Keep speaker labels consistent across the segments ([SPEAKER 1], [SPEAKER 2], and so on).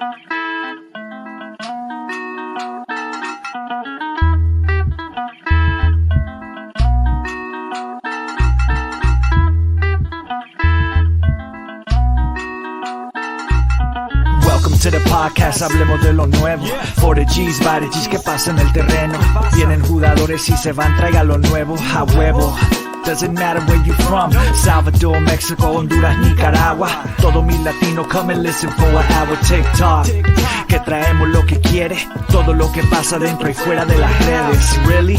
[SPEAKER 1] To the podcast, hablemos de lo nuevo. 40Gs, G's que pasa en el terreno. Vienen jugadores y se van, traiga lo nuevo a huevo. Doesn't matter where you from, Salvador, Mexico, Honduras, Nicaragua. Todo mi latino, come and listen for an hour. TikTok, que traemos lo que quiere. Todo lo que pasa dentro y fuera de las redes. Really?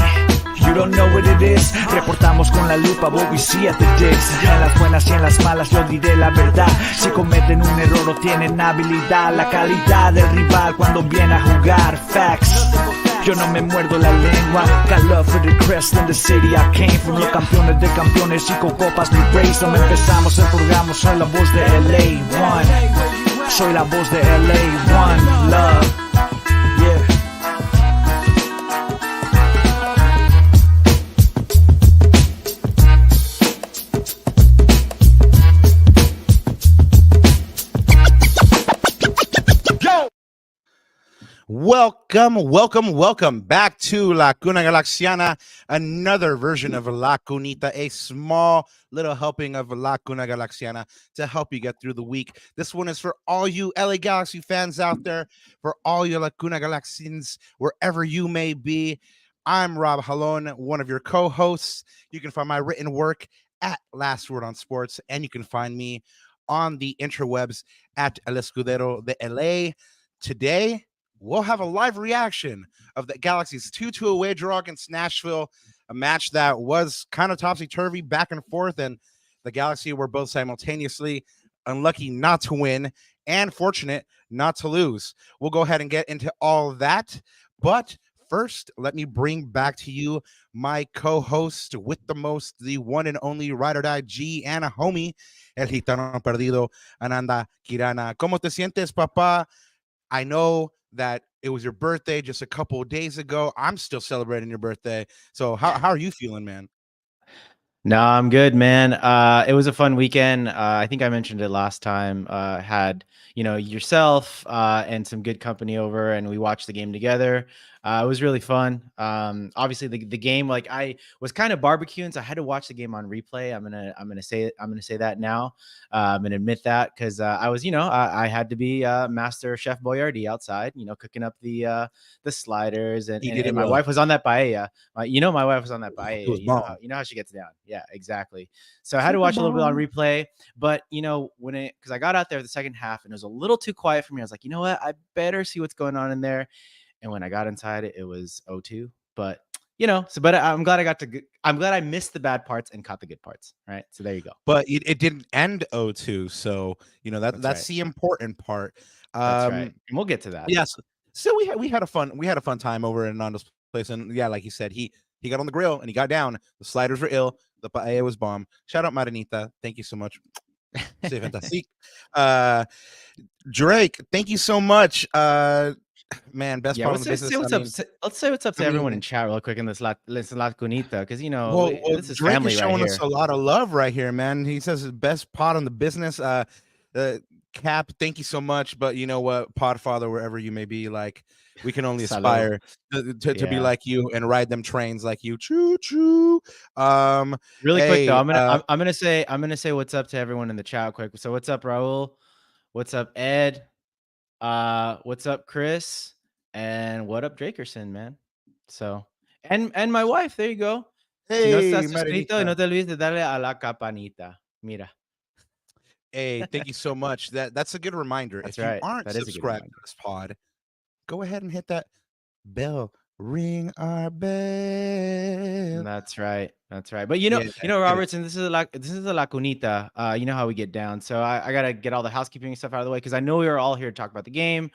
[SPEAKER 1] You don't know what it is. Reportamos con la lupa what we see at the digs. En las buenas y en las malas yo diré la verdad. Si cometen un error o tienen habilidad, la calidad del rival cuando viene a jugar. Facts. Yo no me muerdo la lengua. Got love for the crest in the city I came from. Los campeones de campeones y con copas mi race. No empezamos, empurgamos. Soy la voz de LA One. Soy la voz de LA One. Love. Yeah.
[SPEAKER 2] Welcome back to La Cuna Galaxiana, another version of La Cunita, a small little helping of La Cuna Galaxiana to help you get through the week. This one is for all you LA Galaxy fans out there, for all you La Cuna Galaxians, wherever you may be. I'm Rob Jalon, one of your co-hosts. You can find my written work at Last Word on Sports, and you can find me on the interwebs at El Escudero de LA. Today, we'll have a live reaction of the Galaxy's 2-2 away draw against Nashville, a match that was kind of topsy-turvy, back and forth, and the Galaxy were both simultaneously unlucky not to win and fortunate not to lose. We'll go ahead and get into all of that, but first, let me bring back to you my co-host with the most, the one and only ride or die G and a homie, El Gitano Perdido, Ananda Kirana. ¿Cómo te sientes, papá? I know that it was your birthday just a couple of days ago. I'm still celebrating your birthday. So how are you feeling, man?
[SPEAKER 3] No, I'm good, man. It was a fun weekend. I think I mentioned it last time. Had, yourself and some good company over, and we watched the game together. It was really fun. Obviously the game, like, I was kind of barbecuing, so I had to watch the game on replay. I'm gonna say that now. I'm gonna admit that because I was, I had to be Master Chef Boyardee outside, cooking up the sliders, and my wife was on that paella. My wife was on that paella. You know how she gets down. Yeah, exactly. So I had to watch a little bit on replay, but because I got out there the second half and it was a little too quiet for me, I was like, you know what, I better see what's going on in there. And when I got inside it was 0-2, but but I'm glad I missed the bad parts and caught the good parts. Right. So there you go.
[SPEAKER 2] But it didn't end 0-2. So, that's right. The important part.
[SPEAKER 3] That's right. And we'll get to that.
[SPEAKER 2] Yes. So we had a fun time over in Nando's place. And yeah, like he said, he got on the grill and he got down. The sliders were ill. The paella was bomb. Shout out Marinita. Thank you so much. C'est fantastique. Drake, thank you so much. Man, best part of the business.
[SPEAKER 3] Let's say what's up to everyone in chat real quick in this La Cunita, because this is
[SPEAKER 2] Drake
[SPEAKER 3] family
[SPEAKER 2] is showing
[SPEAKER 3] right
[SPEAKER 2] us a lot of love right here, man. He says best pod on the business. Cap, thank you so much. But you know what, Podfather, wherever you may be, like, we can only aspire to be like you and ride them trains like you. Choo choo.
[SPEAKER 3] Really quick though, I'm gonna say what's up to everyone in the chat quick. So what's up, Raul? What's up, Ed? What's up, Chris? And what up, Drakerson, man? So and my wife, there you go.
[SPEAKER 2] Hey,
[SPEAKER 3] si no estás suscrito, no te olvides de darle a la campanita. Mira.
[SPEAKER 2] Hey, thank you so much. That's a good reminder.
[SPEAKER 3] That's
[SPEAKER 2] if
[SPEAKER 3] right.
[SPEAKER 2] You aren't subscribed to this pod, go ahead and hit that bell. Ring our bell.
[SPEAKER 3] That's right. But Robertson, this is a La Cunita. You know how we get down. So I gotta get all the housekeeping stuff out of the way because I know we are all here to talk about the game.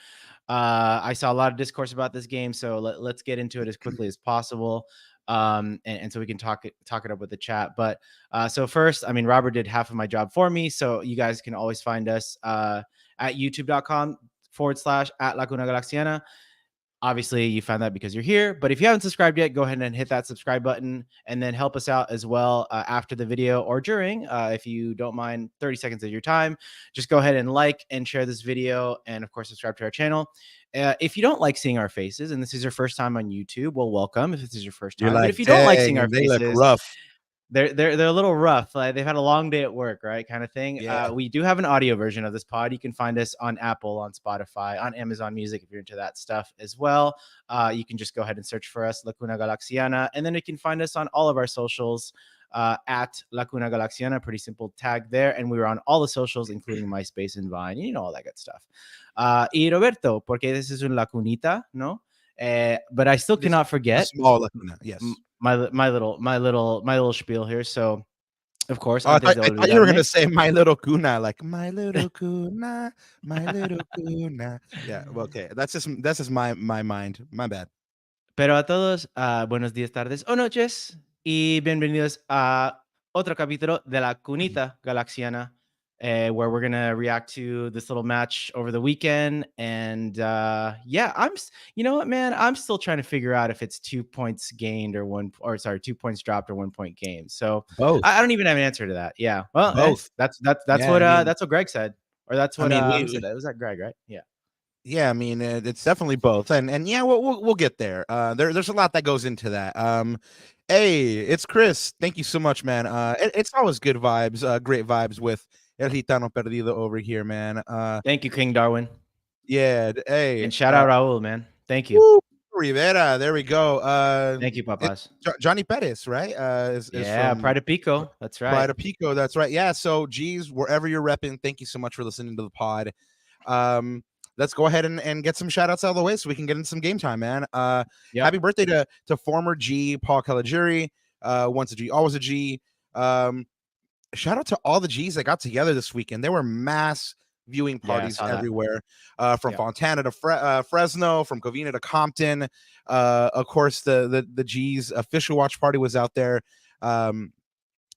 [SPEAKER 3] I saw a lot of discourse about this game, so let's get into it as quickly as possible. And so we can talk it up with the chat. But so first, Robert did half of my job for me, so you guys can always find us at youtube.com/@La Cuna Galaxiana. Obviously, you found that because you're here. But if you haven't subscribed yet, go ahead and hit that subscribe button and then help us out as well after the video or during. If you don't mind 30 seconds of your time, just go ahead and like and share this video. And of course, subscribe to our channel. If you don't like seeing our faces and this is your first time on YouTube, well, welcome if this is your first
[SPEAKER 2] You're
[SPEAKER 3] time. But
[SPEAKER 2] like,
[SPEAKER 3] if you don't like
[SPEAKER 2] dang,
[SPEAKER 3] seeing our
[SPEAKER 2] and they look
[SPEAKER 3] faces,
[SPEAKER 2] rough.
[SPEAKER 3] they're a little rough. Like they've had a long day at work, right? Kind of thing.
[SPEAKER 2] Yeah.
[SPEAKER 3] We do have an audio version of this pod. You can find us on Apple, on Spotify, on Amazon Music if you're into that stuff as well. You can just go ahead and search for us, Lacuna Galaxiana, and then you can find us on all of our socials at Lacuna Galaxiana. Pretty simple tag there, and we were on all the socials, including MySpace and Vine. You know, all that good stuff. Y Roberto, porque this is un lacunita, no? But I still cannot forget
[SPEAKER 2] a small lacuna. Yes.
[SPEAKER 3] my little spiel here. So, of course,
[SPEAKER 2] Oh, I
[SPEAKER 3] antes
[SPEAKER 2] thought,
[SPEAKER 3] de
[SPEAKER 2] I thought you were gonna
[SPEAKER 3] olvidarme.
[SPEAKER 2] say my little kuna, like my little kuna, my little kuna. Yeah, well, okay. That's just my mind. My bad.
[SPEAKER 3] Pero a todos, buenos días, tardes o noches y bienvenidos a otro capítulo de la Cunita Galaxiana, where we're gonna react to this little match over the weekend. And yeah, you know what, man, I'm still trying to figure out if it's 2 points gained or 2 points dropped or 1 point gained. So
[SPEAKER 2] Both.
[SPEAKER 3] I don't even have an answer to that. Yeah, well,
[SPEAKER 2] Both.
[SPEAKER 3] that's
[SPEAKER 2] Yeah,
[SPEAKER 3] what
[SPEAKER 2] I mean,
[SPEAKER 3] that's what Greg said, or that's what
[SPEAKER 2] we
[SPEAKER 3] who said that? Was that Greg, right? Yeah.
[SPEAKER 2] yeah, I mean, it's definitely both, and yeah, we'll get there. There's a lot that goes into that. Hey, it's Chris. Thank you so much, man. It's always good vibes, great vibes with El Gitano Perdido over here, man.
[SPEAKER 3] Thank you, King Darwin.
[SPEAKER 2] Yeah, hey,
[SPEAKER 3] And shout out Raul, man. Thank you.
[SPEAKER 2] woo, Rivera. There we go.
[SPEAKER 3] Thank you, Papas.
[SPEAKER 2] Johnny Pettis, right? Is from
[SPEAKER 3] Pride of Pico. That's right.
[SPEAKER 2] Pride of Pico. That's right. Yeah. So, geez, wherever you're repping, thank you so much for listening to the pod. Let's go ahead and get some shout outs out of the way so we can get into some game time, man. Happy birthday to former G Paul Caligiuri. Once a G, always a G. Shout out to all the G's that got together this weekend. There were mass viewing parties everywhere, from Fontana to Fresno, from Covina to Compton. Of course, the G's official watch party was out there.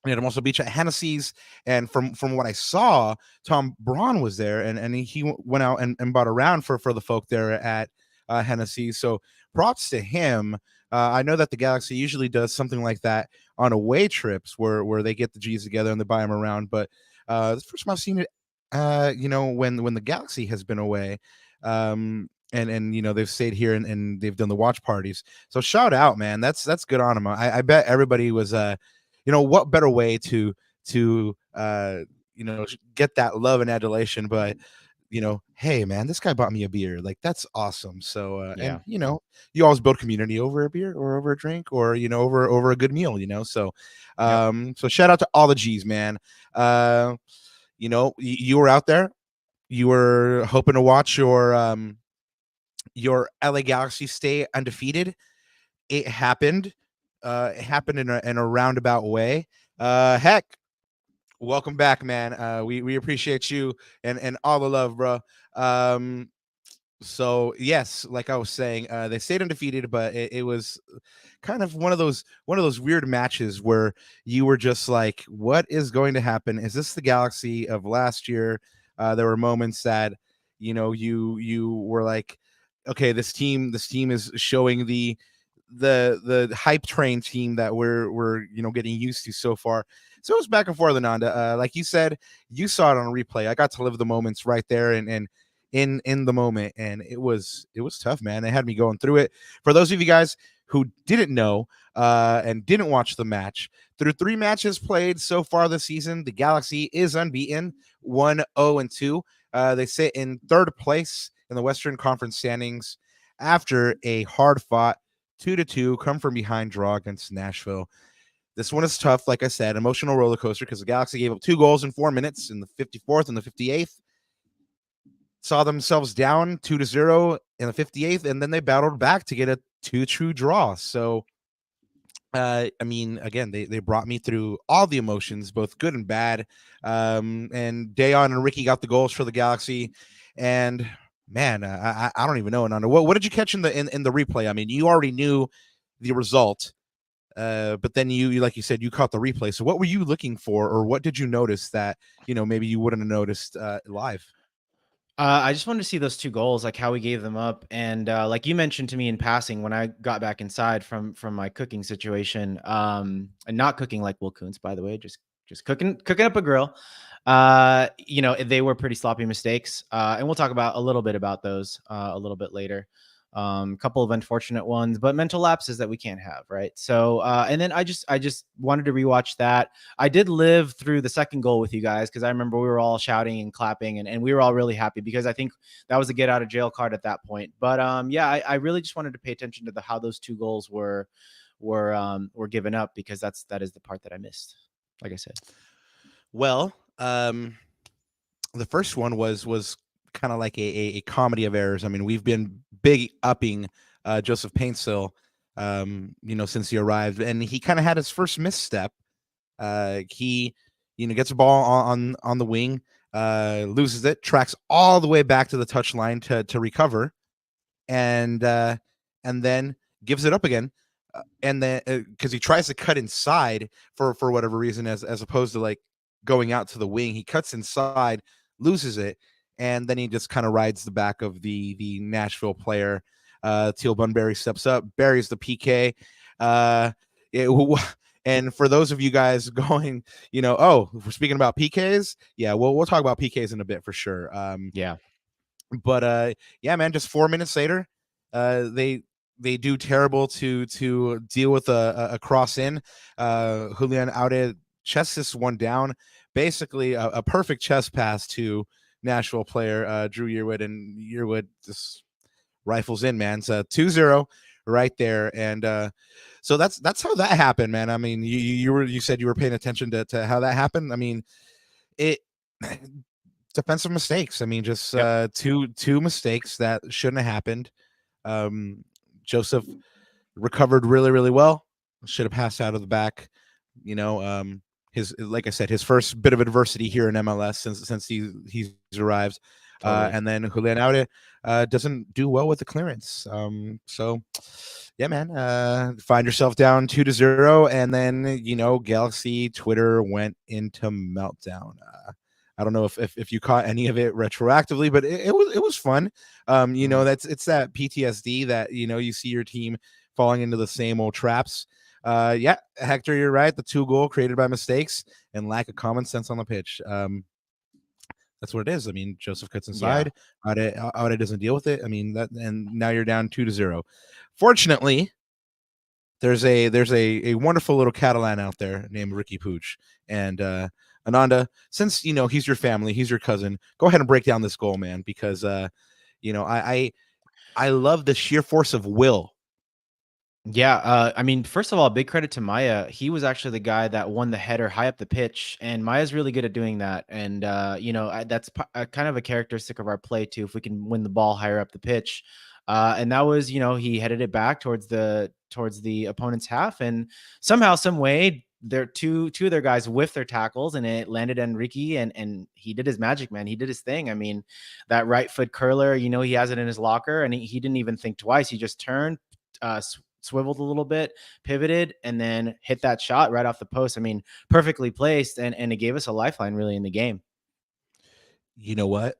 [SPEAKER 2] At Hermoso Beach at Hennessy's, and from what I saw, Tom Braun was there, and he went out and bought a round for the folk there at Hennessy's. So props to him. I know that the Galaxy usually does something like that on away trips where they get the G's together and they buy them around. But the first time I've seen it, when the Galaxy has been away, and they've stayed here and they've done the watch parties. So shout out, man. That's good on them. I bet everybody was what better way to get that love and adulation, but hey man, this guy bought me a beer, like that's awesome. So and you always build community over a beer or over a drink or over a good meal, so so shout out to all the G's, man. You were out there, you were hoping to watch your LA Galaxy stay undefeated. It happened. It happened in a roundabout way. Heck, welcome back, man. We appreciate you and all the love, bro. So yes, like I was saying, they stayed undefeated, but it was kind of one of those weird matches where you were just like, what is going to happen? Is this the Galaxy of last year? There were moments that you were like, okay, this team is showing the hype train team that we're getting used to so far. So it was back and forth, Ananda. Like you said, you saw it on a replay. I got to live the moments right there and in the moment, and it was tough, man. It had me going through it. For those of you guys who didn't know and didn't watch the match, through 3 matches played so far this season, the Galaxy is unbeaten, 1-0-2. They sit in 3rd place in the Western Conference standings after a hard-fought 2-2 come from behind draw against Nashville. This one is tough, like I said, emotional roller coaster, because the Galaxy gave up 2 goals in 4 minutes in the 54th and the 58th. Saw themselves down 2-0 in the 58th, and then they battled back to get a 2-2 draw. So, again, they brought me through all the emotions, both good and bad. And Dejan and Ricky got the goals for the Galaxy, and man, I don't even know, Ananda. What did you catch in the replay? I mean, you already knew the result, but then you like you said, you caught the replay. So what were you looking for, or what did you notice that maybe you wouldn't have noticed live?
[SPEAKER 3] I just wanted to see those 2 goals, like how we gave them up, and like you mentioned to me in passing when I got back inside from my cooking situation, and not cooking like Will Kuntz, by the way, just cooking up a grill. They were pretty sloppy mistakes, and we'll talk about a little bit about those a little bit later. A couple of unfortunate ones, but mental lapses that we can't have, right? So, and then I just wanted to rewatch that. I did live through the second goal with you guys because I remember we were all shouting and clapping and we were all really happy because I think that was a get out of jail card at that point. But yeah, I really just wanted to pay attention to how those 2 goals were given up because that is the part that I missed. Like I said.
[SPEAKER 2] Well, the first one was kind of like a comedy of errors. I mean, we've been big upping Joseph Paintsill, since he arrived, and he kind of had his first misstep. He, gets a ball on the wing, loses it, tracks all the way back to the touchline to recover, and then gives it up again. And then because he tries to cut inside for whatever reason, as opposed to like going out to the wing, he cuts inside, loses it, and then he just kind of rides the back of the Nashville player. Teal Bunbury steps up, buries the PK. And for those of you guys going, oh, we're speaking about PKs. Yeah, we'll talk about PKs in a bit for sure.
[SPEAKER 3] Yeah.
[SPEAKER 2] But yeah, man, just 4 minutes later, they do terrible to deal with a cross in. Julian Aude chests this one down, basically a perfect chest pass to Nashville player Drew Yearwood, and Yearwood just rifles in, man. So 2-0 right there. And so that's how that happened, man. I mean, you said you were paying attention to how that happened. I mean, it defensive mistakes. I mean, just two mistakes that shouldn't have happened. Joseph recovered really, really well. Should have passed out of the back. His, like I said, his first bit of adversity here in MLS since he's arrived. Totally. And then Julian Aude doesn't do well with the clearance. So yeah, man, find yourself down 2-0, and then Galaxy Twitter went into meltdown. I don't know if you caught any of it retroactively, but it was fun. It's that PTSD that you see your team falling into the same old traps. Yeah, Hector, you're right. The 2 goal created by mistakes and lack of common sense on the pitch. That's what it is. I mean, Joseph cuts inside. Aude doesn't deal with it. I mean, and now you're down 2-0. Fortunately, there's a wonderful little Catalan out there named Ricky Pooch. And Ananda, since he's your family, he's your cousin, go ahead and break down this goal, man, because I love the sheer force of will.
[SPEAKER 3] Yeah, I mean, first of all, big credit to Maya. He was actually the guy that won the header high up the pitch, and Maya's really good at doing that. And that's kind of a characteristic of our play too. If we can win the ball higher up the pitch, and that was, he headed it back towards the opponent's half, and somehow, some way, their two of their guys whiffed their tackles, and it landed Enrique, and he did his magic, man. He did his thing. I mean, that right foot curler, he has it in his locker, and he didn't even think twice. He just turned, swiveled a little bit, pivoted, and then hit that shot right off the post. I mean, perfectly placed, and it gave us a lifeline really in the game.
[SPEAKER 2] You know what?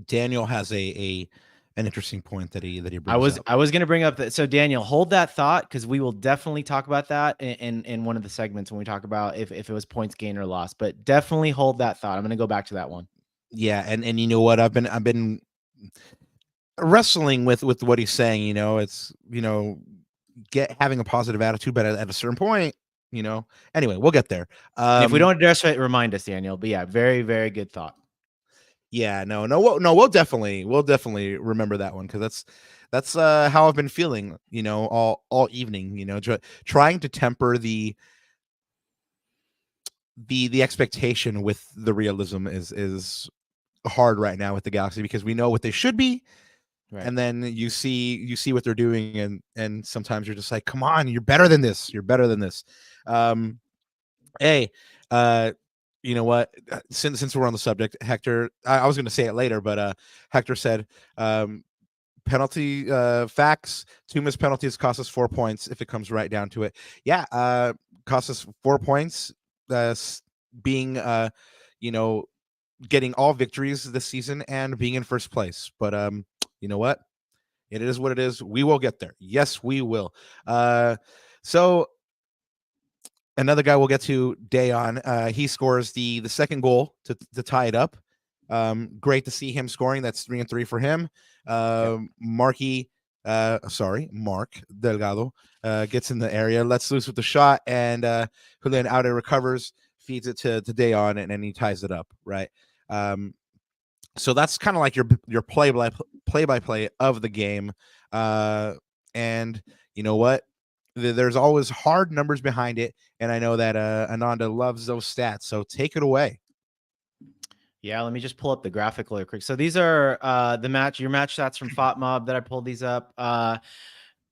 [SPEAKER 2] Daniel has an interesting point that he brings up.
[SPEAKER 3] I was going to bring up that. So Daniel, hold that thought, because we will definitely talk about that in one of the segments when we talk about if it was points gain or loss. But definitely hold that thought. I'm going to go back to that one.
[SPEAKER 2] Yeah, and you know what? I've been wrestling with what he's saying. It's having a positive attitude, but at a certain point, anyway, we'll get there.
[SPEAKER 3] If we don't address it, remind us, Daniel. But yeah, very, very good thought.
[SPEAKER 2] Yeah, we'll definitely remember that one, because that's how I've been feeling, all evening, trying to temper the expectation with the realism is hard right now with the Galaxy, because we know what they should be. Right. And then you see what they're doing, and sometimes you're just like, come on, you're better than this. Hey, you know what? Since we're on the subject, Hector, I was going to say it later, but Hector said, penalty facts: 2 missed penalties cost us 4 points if it comes right down to it. Yeah, cost us 4 points. Being getting all victories this season and being in first place. But you know what? It is what it is. We will get there. Yes, we will. So another guy we'll get to, Dejan. He scores the second goal to tie it up. Great to see him scoring. That's 3-3 for him. Mark Delgado gets in the area, lets loose with the shot, and Julian Aude recovers, feeds it to Dejan, and then he ties it up. Right. So that's kind of like your play by play of the game. And you know what? There's always hard numbers behind it, and I know that Ananda loves those stats. So take it away.
[SPEAKER 3] Yeah, let me just pull up the graphic really quick. So these are your match stats from FOTMob that I pulled these up.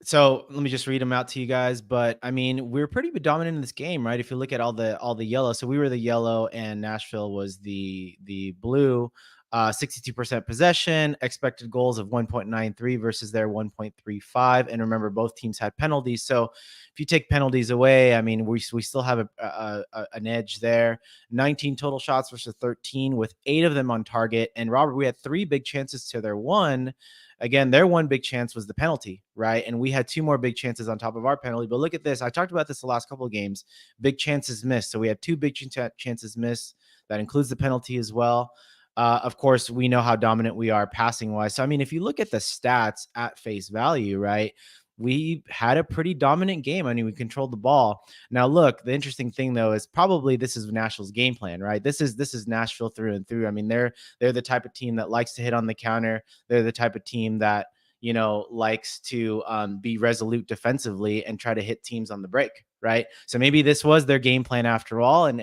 [SPEAKER 3] So let me just read them out to you guys. But I mean, we're pretty dominant in this game, right? If you look at all the yellow, so we were the yellow and Nashville was the blue. 62% possession, expected goals of 1.93 versus their 1.35. And remember, both teams had penalties. So if you take penalties away, I mean, we still have an edge there. 19 total shots versus 13, with 8 of them on target. And Robert, we had 3 big chances to their 1. Again, their 1 big chance was the penalty, right? And we had 2 more big chances on top of our penalty. But look at this. I talked about this the last couple of games. Big chances missed. So we had 2 big chances missed. That includes the penalty as well. Of course, we know how dominant we are passing wise. So, I mean, if you look at the stats at face value, right, we had a pretty dominant game. I mean, we controlled the ball. Now, look, the interesting thing, though, is probably this is Nashville's game plan, right? This is Nashville through and through. I mean, they're the type of team that likes to hit on the counter. They're the type of team that, you know, likes to be resolute defensively and try to hit teams on the break, right? So maybe this was their game plan after all, and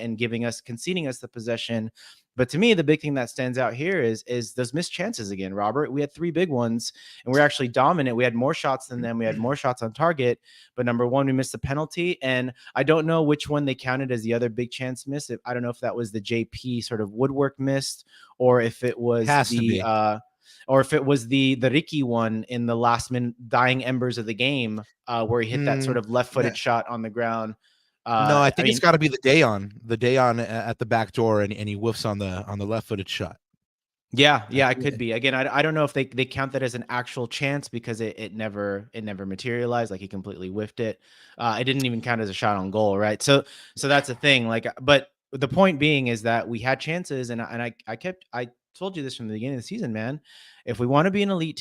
[SPEAKER 3] conceding us the possession. But to me, the big thing that stands out here is those missed chances again, Robert. We had 3 big ones, and we're actually dominant. We had more shots than them. We had more shots on target. But number 1, we missed the penalty. And I don't know which one they counted as the other big chance miss. I don't know if that was the JP sort of woodwork missed, or if it was the Ricky one in the last minute dying embers of the game, where he hit that sort of left-footed shot on the ground.
[SPEAKER 2] No, I think it's got to be the Dejan at the back door, and he whiffs on the left-footed shot.
[SPEAKER 3] Yeah, it could be. Again, I don't know if they count that as an actual chance because it never materialized. Like, he completely whiffed it. It didn't even count as a shot on goal, right? So that's the thing. Like, but the point being is that we had chances, and I told you this from the beginning of the season, man. If we want to be an elite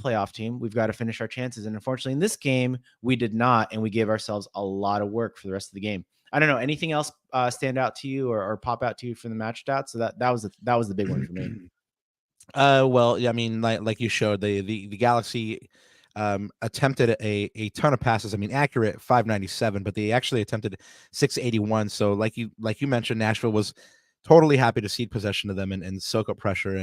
[SPEAKER 3] playoff team, we've got to finish our chances. And unfortunately, in this game, we did not, and we gave ourselves a lot of work for the rest of the game. I don't know. Anything else stand out to you or pop out to you from the match stats? So that was the big one for me.
[SPEAKER 2] Well, I mean, like you showed, the Galaxy attempted a ton of passes. I mean, accurate 597, but they actually attempted 681. So like you mentioned, Nashville was totally happy to cede possession to them and soak up pressure.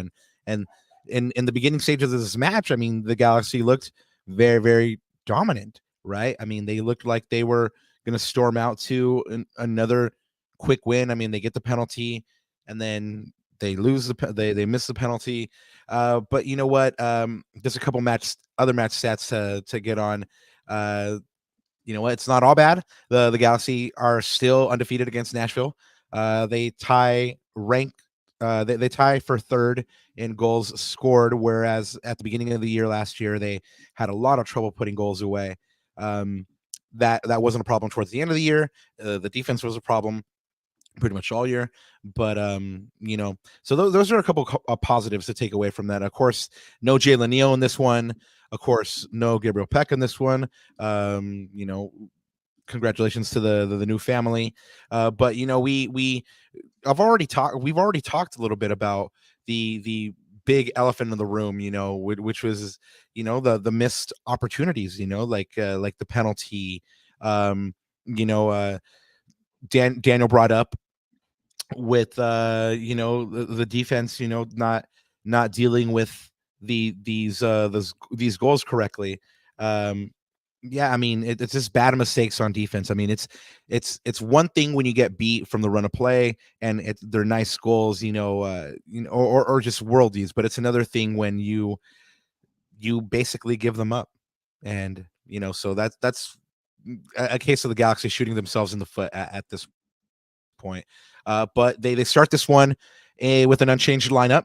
[SPEAKER 2] And in the beginning stages of this match, I mean, the Galaxy looked very, very dominant, right? I mean, they looked like they were going to storm out to another quick win. I mean, they get the penalty, and then they lose they miss the penalty. But you know what? There's a couple other match stats to get on. You know what? It's not all bad. The Galaxy are still undefeated against Nashville. They tie they tie for 3rd in goals scored, whereas at the beginning of the year last year they had a lot of trouble putting goals away. That wasn't a problem towards the end of the year. The defense was a problem pretty much all year, but you know, so those are a couple positives to take away from that. Of course, no Jalen Neal in this one. Of course, no Gabriel Peck in this one. You know, congratulations to the new family. But you know, we've already talked a little bit about the big elephant in the room, you know, which was, you know, the missed opportunities, you know, like the penalty. You know, Daniel brought up with you know, the defense, you know, not dealing with these goals correctly. Yeah, I mean, it's just bad mistakes on defense. I mean, it's one thing when you get beat from the run of play and they're nice goals, you know, or just worldies, but it's another thing when you basically give them up. And you know, so that's a case of the Galaxy shooting themselves in the foot at this point. But they start this one, with an unchanged lineup.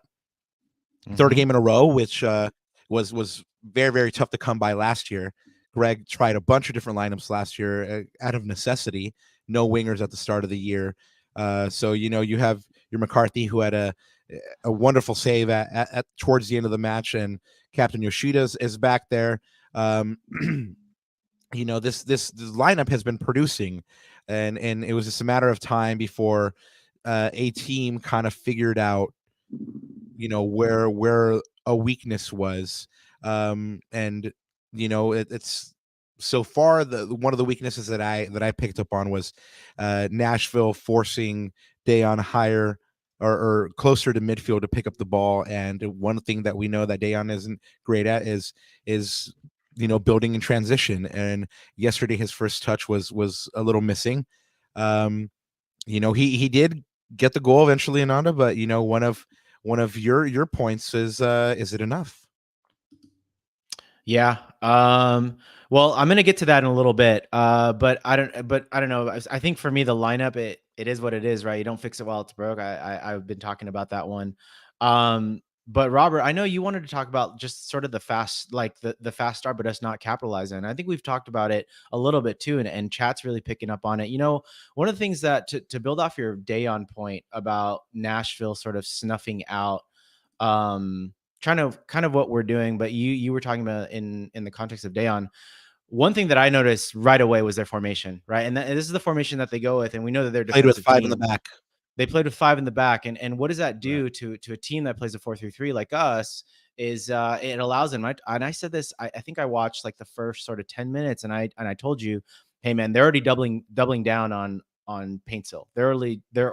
[SPEAKER 2] Third game in a row, which was very, very tough to come by last year. Greg tried a bunch of different lineups last year out of necessity. No wingers at the start of the year. So, you have your McCarthy, who had a wonderful save at towards the end of the match, and Captain Yoshida is back there. This lineup has been producing, and it was just a matter of time before a team kind of figured out, where a weakness was. And it's so far one of the weaknesses that I picked up on was Nashville forcing Dejan higher or closer to midfield to pick up the ball. And one thing that we know that Dejan isn't great at is building in transition. And yesterday his first touch was a little missing. He did get the goal eventually, Ananda, but one of your points is it enough?
[SPEAKER 3] Yeah. Well, I'm gonna get to that in a little bit. But I don't know. I think for me, the lineup, it is what it is, right? You don't fix it while it's broke. I've been talking about that one. But Robert, I know you wanted to talk about just sort of the fast, like the fast start, but us not capitalizing. I think we've talked about it a little bit too, and chat's really picking up on it. One of the things that to build off your Dejan point about Nashville sort of snuffing out, kind of what we're doing, but you were talking about in the context of Dejan. One thing that I noticed right away was their formation, right? And this is the formation that they go with, and we know that they're
[SPEAKER 2] Played with
[SPEAKER 3] defensive
[SPEAKER 2] five
[SPEAKER 3] team.
[SPEAKER 2] in the back.
[SPEAKER 3] They played with 5 in the back, and what does that do to a team that plays a 4-3-3 like us? Is it allows them, and I said this, I think I watched like the first sort of 10 minutes, and I told you, hey man, they're already doubling down on Paintsill. They're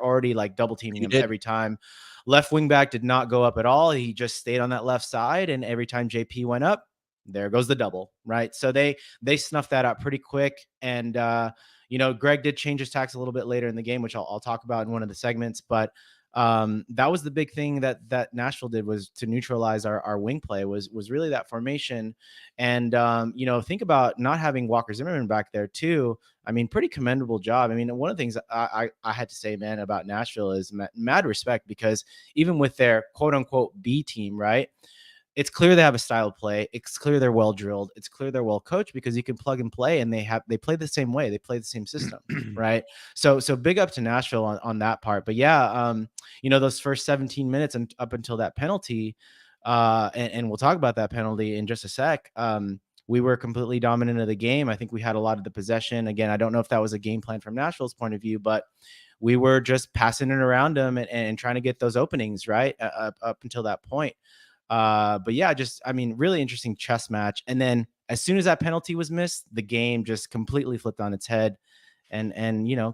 [SPEAKER 3] already like double teaming him every time. Left wing back did not go up at all. He just stayed on that left side, and every time JP went up, there goes the double, right? So they snuffed that out pretty quick. And Greg did change his tactics a little bit later in the game, which I'll talk about in one of the segments. But that was the big thing that Nashville did, was to neutralize our wing play, was really that formation. And think about not having Walker Zimmerman back there too. I mean, pretty commendable job. I mean, one of the things I had to say, man, about Nashville is mad respect, because even with their quote unquote B team, right? It's clear they have a style of play. It's clear they're well drilled. It's clear they're well coached, because you can plug and play, and they play the same way. They play the same system, right? So big up to Nashville on that part. But yeah, those first 17 minutes and up until that penalty, and we'll talk about that penalty in just a sec. We were completely dominant of the game. I think we had a lot of the possession. Again, I don't know if that was a game plan from Nashville's point of view, but we were just passing it around them and trying to get those openings, right, up until that point. But yeah, really interesting chess match. And then as soon as that penalty was missed, the game just completely flipped on its head, and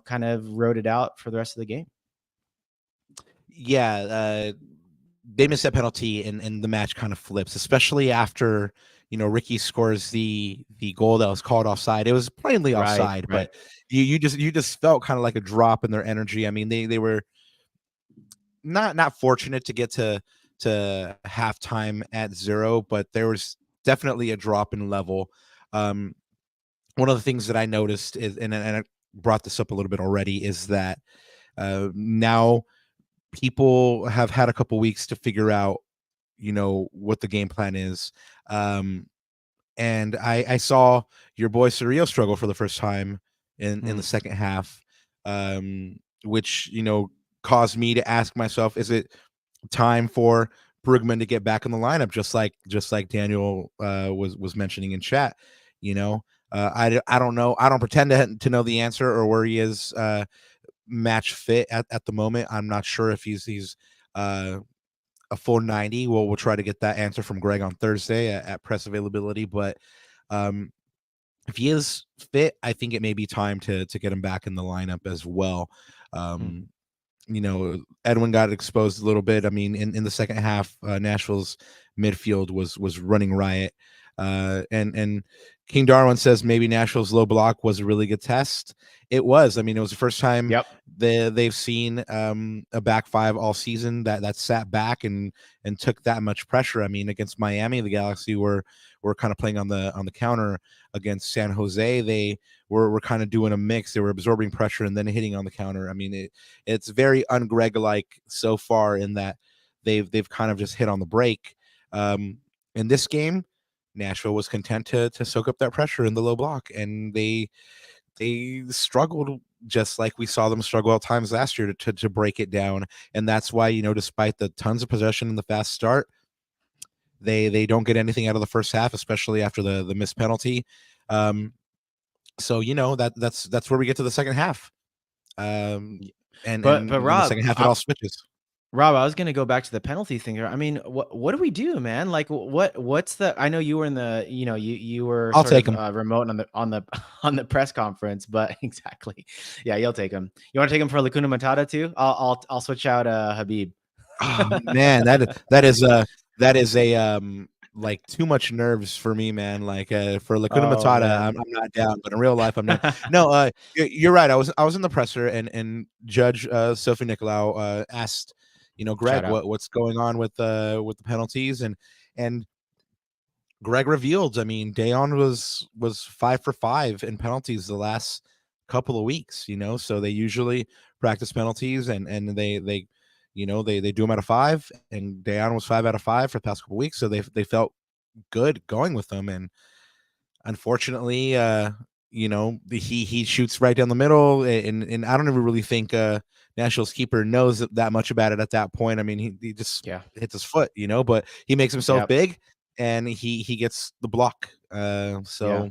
[SPEAKER 3] kind of wrote it out for the rest of the game.
[SPEAKER 2] Yeah, they missed that penalty, and the match kind of flips, especially after Ricky scores the goal that was called offside. It was plainly offside, right. But you just felt kind of like a drop in their energy. I mean, they were not fortunate to get to halftime at 0, but there was definitely a drop in level. One of the things that I noticed is, and I brought this up a little bit already, is that now people have had a couple weeks to figure out, what the game plan is. And I saw your boy Surreal struggle for the first time in the second half, which, caused me to ask myself, is it time for Brugman to get back in the lineup, just like Daniel was mentioning in chat? I don't know. I don't pretend to know the answer or where he is match fit at the moment. I'm not sure if he's a full 90. We'll try to get that answer from Greg on Thursday at press availability. But if he is fit, I think it may be time to get him back in the lineup as well. Edwin got exposed a little bit. I mean, in the second half, Nashville's midfield was running riot. And King Darwin says maybe Nashville's low block was a really good test. It was. I mean, it was the first time
[SPEAKER 3] Yep.
[SPEAKER 2] they've seen a back five all season that sat back and took that much pressure. I mean, against Miami, the Galaxy were kind of playing on the counter. Against San Jose, they were kind of doing a mix. They were absorbing pressure and then hitting on the counter. I mean, it's very un-Greg like so far in that they've kind of just hit on the break. In this game, Nashville was content to soak up that pressure in the low block, and they struggled just like we saw them struggle at times last year to break it down. And that's why, despite the tons of possession and the fast start, they don't get anything out of the first half, especially after the missed penalty. So that's where we get to the second half. And
[SPEAKER 3] But
[SPEAKER 2] in
[SPEAKER 3] Rob,
[SPEAKER 2] the second half, it all switches.
[SPEAKER 3] Rob, I was gonna go back to the penalty thing here. I mean, what do we do, man? Like, what's the? I know you were in the, you were
[SPEAKER 2] I'll take him.
[SPEAKER 3] Remote on the press conference, but exactly, yeah, you'll take him. You want to take him for Lacuna Matata too? I'll switch out Habib.
[SPEAKER 2] Oh man, that is a like too much nerves for me, man. Like for Lacuna Matata, I'm not down, but in real life, I'm not. No, you're right. I was in the presser, and Judge Sophie Nicolau asked, Greg, what's going on with the penalties, and Greg revealed. I mean, Dejan was 5 for 5 in penalties the last couple of weeks. So they usually practice penalties, and they do them out of 5, and Dejan was 5 out of 5 for the past couple of weeks. So they felt good going with them, and unfortunately, he shoots right down the middle, and I don't ever really think Nashville's keeper knows that much about it at that point. I mean, he just hits his foot, but he makes himself big, and he gets the block. So.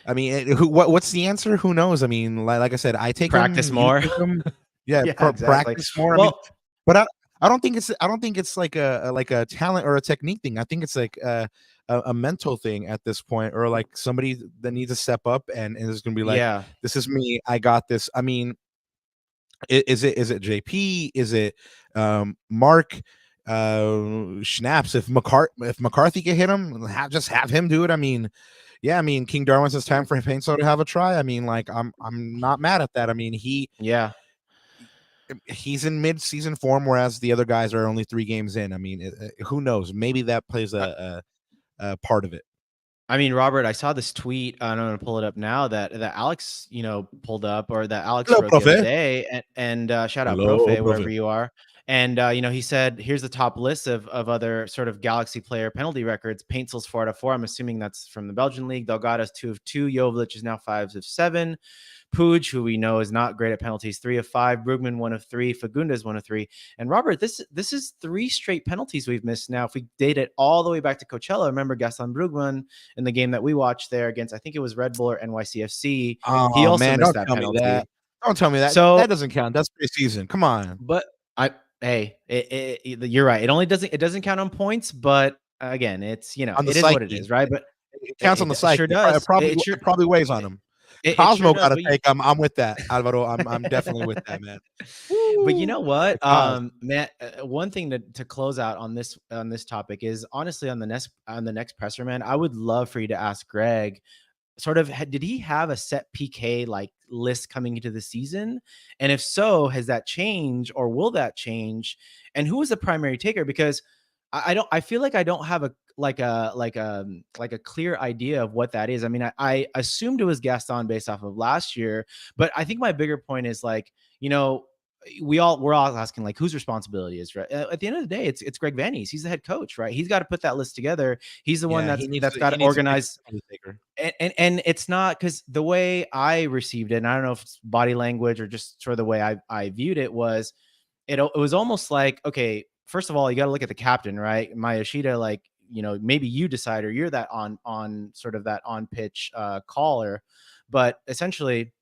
[SPEAKER 2] I mean, what's the answer? Who knows? I mean, like I said, I take
[SPEAKER 3] practice
[SPEAKER 2] him,
[SPEAKER 3] more.
[SPEAKER 2] Exactly. Practice more. Well, I mean, I don't think it's like a talent or a technique thing. I think it's like a mental thing at this point, or like somebody that needs to step up and is going to be like, this is me. I got this. I mean, is it JP? Is it Mark? Schnaps? If McCarthy can hit him, just have him do it. I mean, King Darwin says time for Painso to have a try. I mean, like I'm not mad at that. I mean, he's in mid-season form, whereas the other guys are only 3 games in. I mean, who knows? Maybe that plays a part of it.
[SPEAKER 3] I mean, Robert, I saw this tweet, and I'm going to pull it up now, that Alex, pulled up, or that Alex wrote the other day, and shout out Profe, wherever you are. And, he said, here's the top list of other sort of Galaxy player penalty records. Paintsel's 4 out of 4. I'm assuming that's from the Belgian league. Delgado's 2 of 2. Jovic is now 5 of 7. Puig, who we know is not great at penalties, 3 of 5. Brugman, 1 of 3. Fagundes, 1 of 3. And Robert, this is 3 straight penalties we've missed now. If we date it all the way back to Coachella, remember Gaston Brugman in the game that we watched there against, I think it was Red Bull or NYCFC. He also missed that penalty.
[SPEAKER 2] Don't tell me that. So that doesn't count. That's preseason. Come on.
[SPEAKER 3] But you're right. It doesn't count on points, but again, it's it is what it is, right? But
[SPEAKER 2] it counts on the psyche.
[SPEAKER 3] Sure does.
[SPEAKER 2] It probably weighs on him. Cosmo got to take. I'm with that, Alvaro. I'm definitely with that, man.
[SPEAKER 3] But you know what, Matt? One thing to close out on this topic is, honestly, on the next presser, man, I would love for you to ask Greg, sort of, did he have a set PK like list coming into the season? And if so, has that changed, or will that change? And who was the primary taker? Because I feel like I don't have a clear idea of what that is. I mean, I assumed it was Gaston based off of last year, but I think my bigger point is, like, we're all asking, like, whose responsibility is, right? At the end of the day, it's Greg Vanny's. He's the head coach, right? He's got to put that list together. He's the one that's got to organize. And it's not, because the way I received it, and I don't know if it's body language or just sort of the way I viewed it, was it was almost like, okay, first of all, you got to look at the captain, right? Mayashida, like, maybe you decide, or you're that on sort of that on pitch caller, but essentially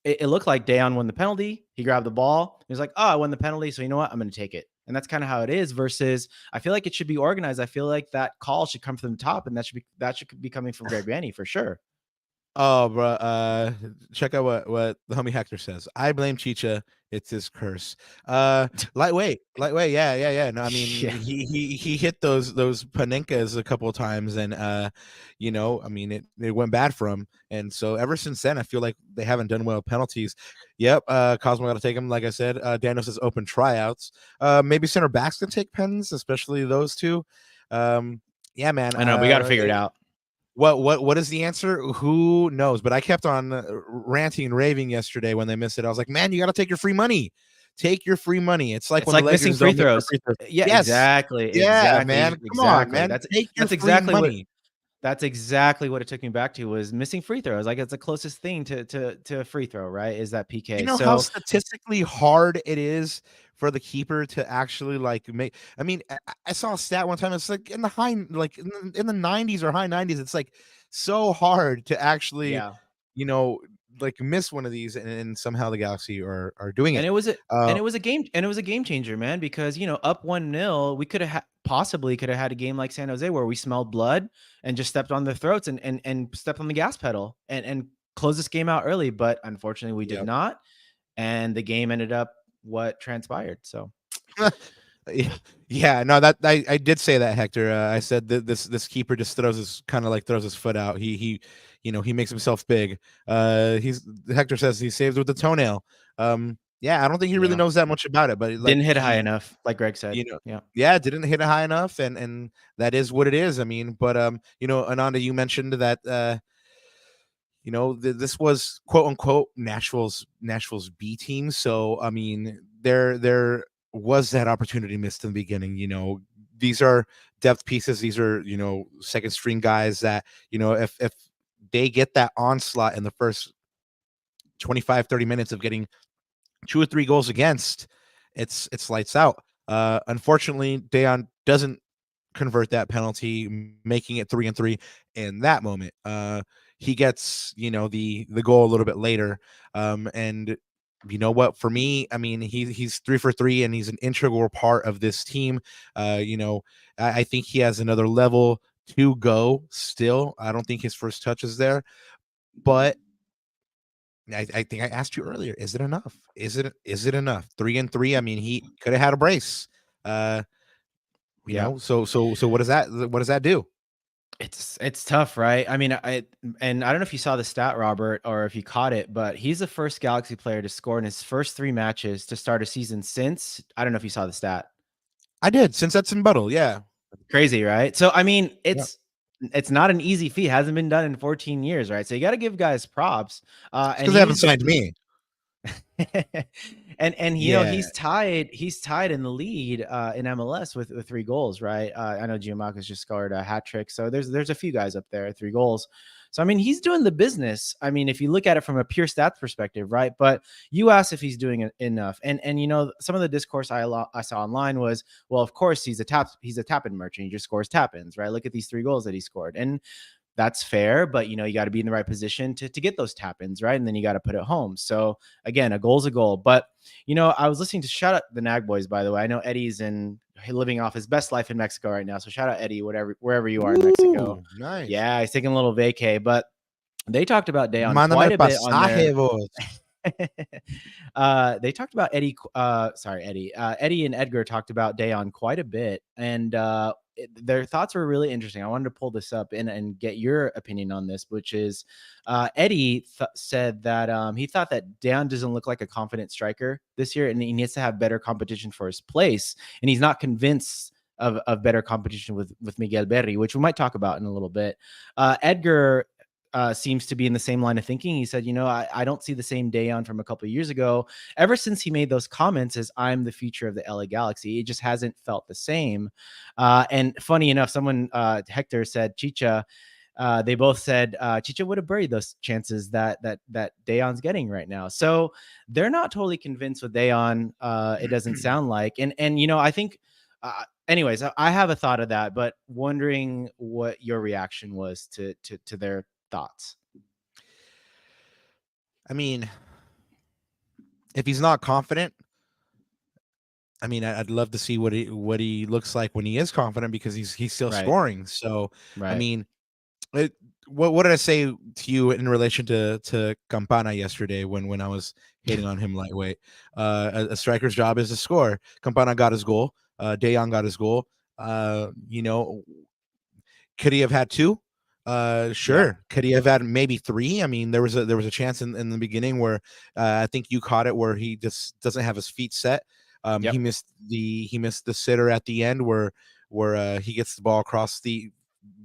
[SPEAKER 3] it looked like Dejan won the penalty. He grabbed the ball. He was like, oh, I won the penalty, so you know what? I'm going to take it. And that's kind of how it is, versus I feel like it should be organized. I feel like that call should come from the top, and that should be coming from Greg Vanny for sure.
[SPEAKER 2] Oh, bro. Check out what the homie Hector says. I blame Chicha. It's his curse. Lightweight. Yeah. No, I mean
[SPEAKER 3] Yeah.
[SPEAKER 2] he hit those panenkas a couple of times, and I mean it went bad for him, and so ever since then, I feel like they haven't done well with penalties. Yep. Cosmo got to take him. Like I said, Daniel says open tryouts. Maybe center backs can take pens, especially those two. Yeah, man.
[SPEAKER 3] I know we got to figure it out.
[SPEAKER 2] What is the answer? Who knows? But I kept on ranting and raving yesterday when they missed it. I was like, man, you got to take your free money. Take your free money. It's like
[SPEAKER 3] It's
[SPEAKER 2] when
[SPEAKER 3] like
[SPEAKER 2] the
[SPEAKER 3] missing
[SPEAKER 2] Lakers
[SPEAKER 3] free
[SPEAKER 2] don't hit their
[SPEAKER 3] throws.
[SPEAKER 2] free throws.
[SPEAKER 3] Yeah,
[SPEAKER 2] Yes.
[SPEAKER 3] exactly.
[SPEAKER 2] Yeah, man. Come on, man. Take your
[SPEAKER 3] That's
[SPEAKER 2] free
[SPEAKER 3] exactly
[SPEAKER 2] money.
[SPEAKER 3] that's exactly what it took me back to, was missing free throws. Like, it's the closest thing to a free throw, right? Is that
[SPEAKER 2] You
[SPEAKER 3] PK.
[SPEAKER 2] know how
[SPEAKER 3] So
[SPEAKER 2] statistically hard it is for the keeper to actually like make. I mean, I saw a stat one time. It's like in the high, like in the 90s or high 90s. It's like so hard to actually,
[SPEAKER 3] yeah.
[SPEAKER 2] you know, like miss one of these, and somehow the Galaxy are doing
[SPEAKER 3] And
[SPEAKER 2] it.
[SPEAKER 3] it was
[SPEAKER 2] Uh,
[SPEAKER 3] a game changer, man, because up 1-0, we could have possibly could have had a game like San Jose where we smelled blood and just stepped on their throats and stepped on the gas pedal and closed this game out early, but unfortunately we did
[SPEAKER 2] yeah.
[SPEAKER 3] not, and the game ended up what transpired. So
[SPEAKER 2] Yeah, no, that I did say that, Hector. I said that this keeper just throws his foot out. He makes himself big. He's Hector says he saved with the toenail. Yeah, I don't think he really
[SPEAKER 3] yeah,
[SPEAKER 2] knows that much about it, but like
[SPEAKER 3] didn't hit high enough, like Greg said.
[SPEAKER 2] you know,
[SPEAKER 3] Yeah,
[SPEAKER 2] yeah, didn't hit it high enough, and that is what it is. I mean, but Ananda, you mentioned that this was quote unquote Nashville's B team. So I mean, there was that opportunity missed in the beginning. These are depth pieces. These are second string guys that if they get that onslaught in the first 25-30 minutes of getting 2 or 3 goals against, it's lights out. Unfortunately, Dejan doesn't convert that penalty, making it 3-3 in that moment. He gets the goal a little bit later, and you know what? For me, I mean, he's 3 for 3, and he's an integral part of this team. I think he has another level to go. Still, I don't think his first touch is there, but I think I asked you earlier, is it enough? Is it enough? 3-3. I mean, he could have had a brace.
[SPEAKER 3] yeah.
[SPEAKER 2] So what does that do?
[SPEAKER 3] It's tough, right? I mean, I don't know if you saw the stat, Robert, or if you caught it, but he's the first Galaxy player to score in his first 3 matches to start a season since, I don't know if you saw the stat.
[SPEAKER 2] I did, since that's in Buttle, yeah.
[SPEAKER 3] Crazy, right? So I mean,
[SPEAKER 2] Yeah.
[SPEAKER 3] it's not an easy feat. Hasn't been done in 14 years, right? So you got to give guys props.
[SPEAKER 2] It's
[SPEAKER 3] And
[SPEAKER 2] because they haven't signed me.
[SPEAKER 3] and
[SPEAKER 2] Yeah.
[SPEAKER 3] he's tied in the lead in MLS with 3 goals, right? I know Giamacca's just scored a hat trick, so there's a few guys up there, 3 goals. So I mean, he's doing the business. I mean, if you look at it from a pure stats perspective, right? But you asked if he's doing enough, and some of the discourse I saw online was, well, of course he's a tap-in merchant. He just scores tap-ins, right? Look at these 3 goals that he scored, and that's fair, but you got to be in the right position to get those tap-ins, right? And then you got to put it home. So again, a goal's a goal. But I was listening to shout out the Nag Boys, by the way. I know Eddie's living off his best life in Mexico right now. So shout out Eddie, wherever you are in Mexico.
[SPEAKER 2] Nice.
[SPEAKER 3] Yeah, he's taking a little vacay, but they talked about Dejan
[SPEAKER 2] Mándame
[SPEAKER 3] quite
[SPEAKER 2] el
[SPEAKER 3] a bit on their
[SPEAKER 2] pasaje, vos.
[SPEAKER 3] they talked about Eddie. Eddie and Edgar talked about Dejan quite a bit, and their thoughts were really interesting. I wanted to pull this up and get your opinion on this, which is Eddie said that he thought that Dejan doesn't look like a confident striker this year, and he needs to have better competition for his place, and he's not convinced of better competition with Miguel Berry, which we might talk about in a little bit. Edgar seems to be in the same line of thinking. He said, I don't see the same Dejan from a couple of years ago. Ever since he made those comments as I'm the future of the LA Galaxy, it just hasn't felt the same. And funny enough, someone, Hector said, Chicha, they both said Chicha would have buried those chances that Dejan's getting right now. So they're not totally convinced with Dejan. It doesn't sound like, and I think, anyways, I have a thought of that, but wondering what your reaction was to their thoughts.
[SPEAKER 2] I mean, if he's not confident, I mean, I'd love to see what he looks like when he is confident, because he's still
[SPEAKER 3] Right.
[SPEAKER 2] scoring. So,
[SPEAKER 3] Right.
[SPEAKER 2] I mean, what did I say to you in relation to Campana yesterday when I was hating on him lightweight? A striker's job is to score. Campana got his goal. Dejan got his goal. You know, could he have had two?
[SPEAKER 3] Yeah.
[SPEAKER 2] Sure. Could he have had maybe three? I mean, there was a chance in the beginning where I think you caught it where he just doesn't have his feet set.
[SPEAKER 3] Yep.
[SPEAKER 2] He missed the sitter at the end where he gets the ball across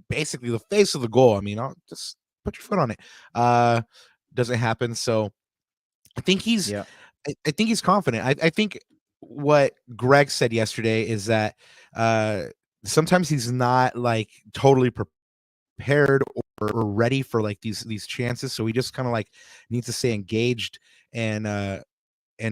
[SPEAKER 2] basically the face of the goal. I mean, I'll just put your foot on it. Doesn't happen. So I think he's
[SPEAKER 3] Yeah.
[SPEAKER 2] I think he's confident. I think what Greg said yesterday is that uh sometimes he's not like totally prepared or ready for like these chances. So he just kind of like needs to stay engaged and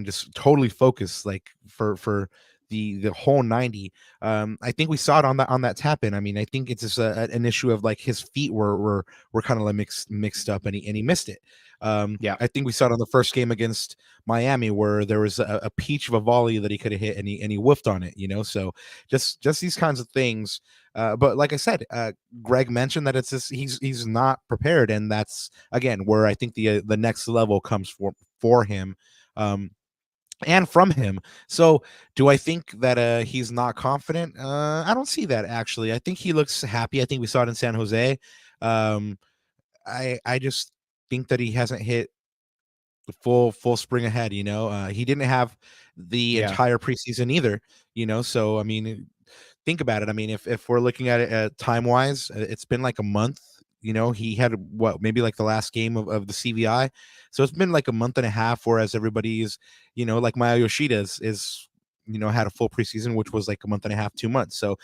[SPEAKER 2] just totally focused like for the whole 90. I think we saw it on that tap in. I mean, I think it's just an issue of like his feet were kind of like mixed up and he missed it.
[SPEAKER 3] Yeah.
[SPEAKER 2] I think we saw it on the first game against Miami where there was a peach of a volley that he could have hit and he whiffed on it, you know. So just these kinds of things. But like I said, Greg mentioned that it's just he's not prepared, and that's again where I think the next level comes for him. And from him. So, do I think that he's not confident? I don't see that actually. I think he looks happy. I think we saw it in San Jose. Um, I just think that he hasn't hit the full spring ahead. You know, he didn't have the
[SPEAKER 3] Yeah.
[SPEAKER 2] entire preseason either. You know, so I mean, think about it. I mean, if we're looking at it time wise, it's been like a month. You know, he had what maybe like the last game of the CVI, so it's been like a month and a half. Whereas everybody's, you know, like Maya Yoshida is you know had a full preseason, which was like a month and a half, 2 months. So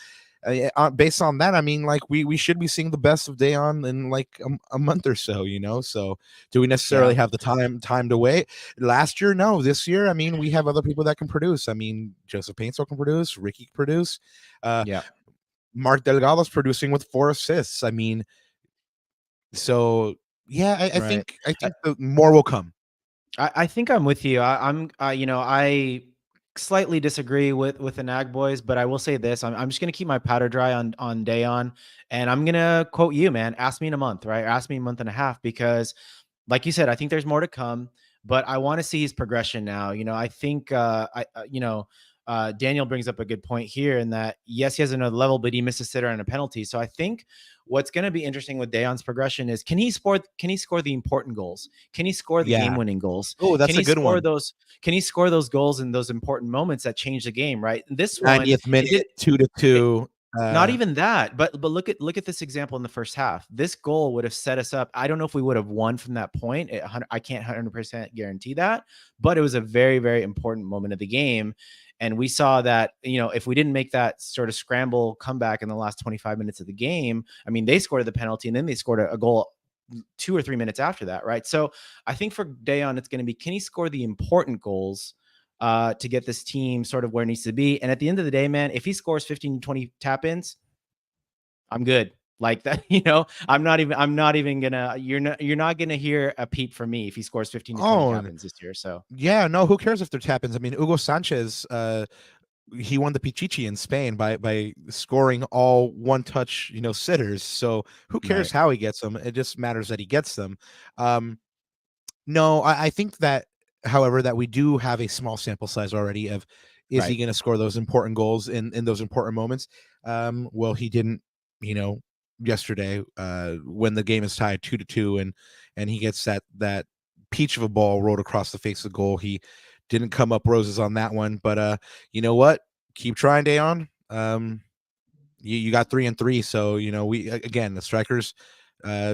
[SPEAKER 2] based on that, I mean, like we should be seeing the best of Dejan in like a month or so. You know, so do we necessarily
[SPEAKER 3] Yeah.
[SPEAKER 2] have the time to wait? Last year, no. This year, I mean, we have other people that can produce. I mean, Joseph Paintsville can produce, Ricky can produce.
[SPEAKER 3] Yeah.
[SPEAKER 2] Mark Delgado's producing with 4 assists. I mean, so yeah,
[SPEAKER 3] Right.
[SPEAKER 2] I think the more will come.
[SPEAKER 3] I think I'm with you. I slightly disagree with the Nag boys, but I will say this: I'm just gonna keep my powder dry on Dayon, and I'm gonna quote you, man. Ask me in a month, right? Ask me a month and a half, because, like you said, I think there's more to come, but I want to see his progression now. I think Daniel brings up a good point here in that, yes, he has another level, but he missed a sitter and a penalty. So I think what's going to be interesting with Dayon's progression is, can he score the important goals? Can he score the
[SPEAKER 2] Yeah.
[SPEAKER 3] game-winning goals?
[SPEAKER 2] Oh,
[SPEAKER 3] Can
[SPEAKER 2] that's a
[SPEAKER 3] he
[SPEAKER 2] good
[SPEAKER 3] score
[SPEAKER 2] one.
[SPEAKER 3] those can he score those goals in those important moments that change the game, right? This one,
[SPEAKER 2] 90th
[SPEAKER 3] it did
[SPEAKER 2] minute, 2-2.
[SPEAKER 3] not even that, but look at this example in the first half. This goal would have set us up. I don't know if we would have won from that point. I can't 100% guarantee that, but it was a very, very important moment of the game. And we saw that, if we didn't make that sort of scramble comeback in the last 25 minutes of the game, I mean, they scored the penalty and then they scored a goal 2 or 3 minutes after that, right? So I think for Dejan, it's going to be, can he score the important goals to get this team sort of where it needs to be? And at the end of the day, man, if he scores 15 to 20 tap-ins, I'm good. Like that, I'm not even gonna, you're not gonna hear a peep from me if he scores 15 to 20
[SPEAKER 2] Oh,
[SPEAKER 3] tap-ins this year. So
[SPEAKER 2] yeah, no, who cares if they're tap-ins? I mean, Hugo Sanchez, he won the Pichichi in Spain by scoring all one-touch, sitters. So who cares
[SPEAKER 3] right.
[SPEAKER 2] how he gets them? It just matters that he gets them. No, I think that, however, that we do have a small sample size already of is he
[SPEAKER 3] Right.
[SPEAKER 2] going to score those important goals in those important moments? Well, he didn't, you know, yesterday when the game is tied 2-2 and he gets that peach of a ball rolled across the face of the goal. He didn't come up roses on that one, but you know what? Keep trying, Dayon. You got 3-3, so we again the strikers'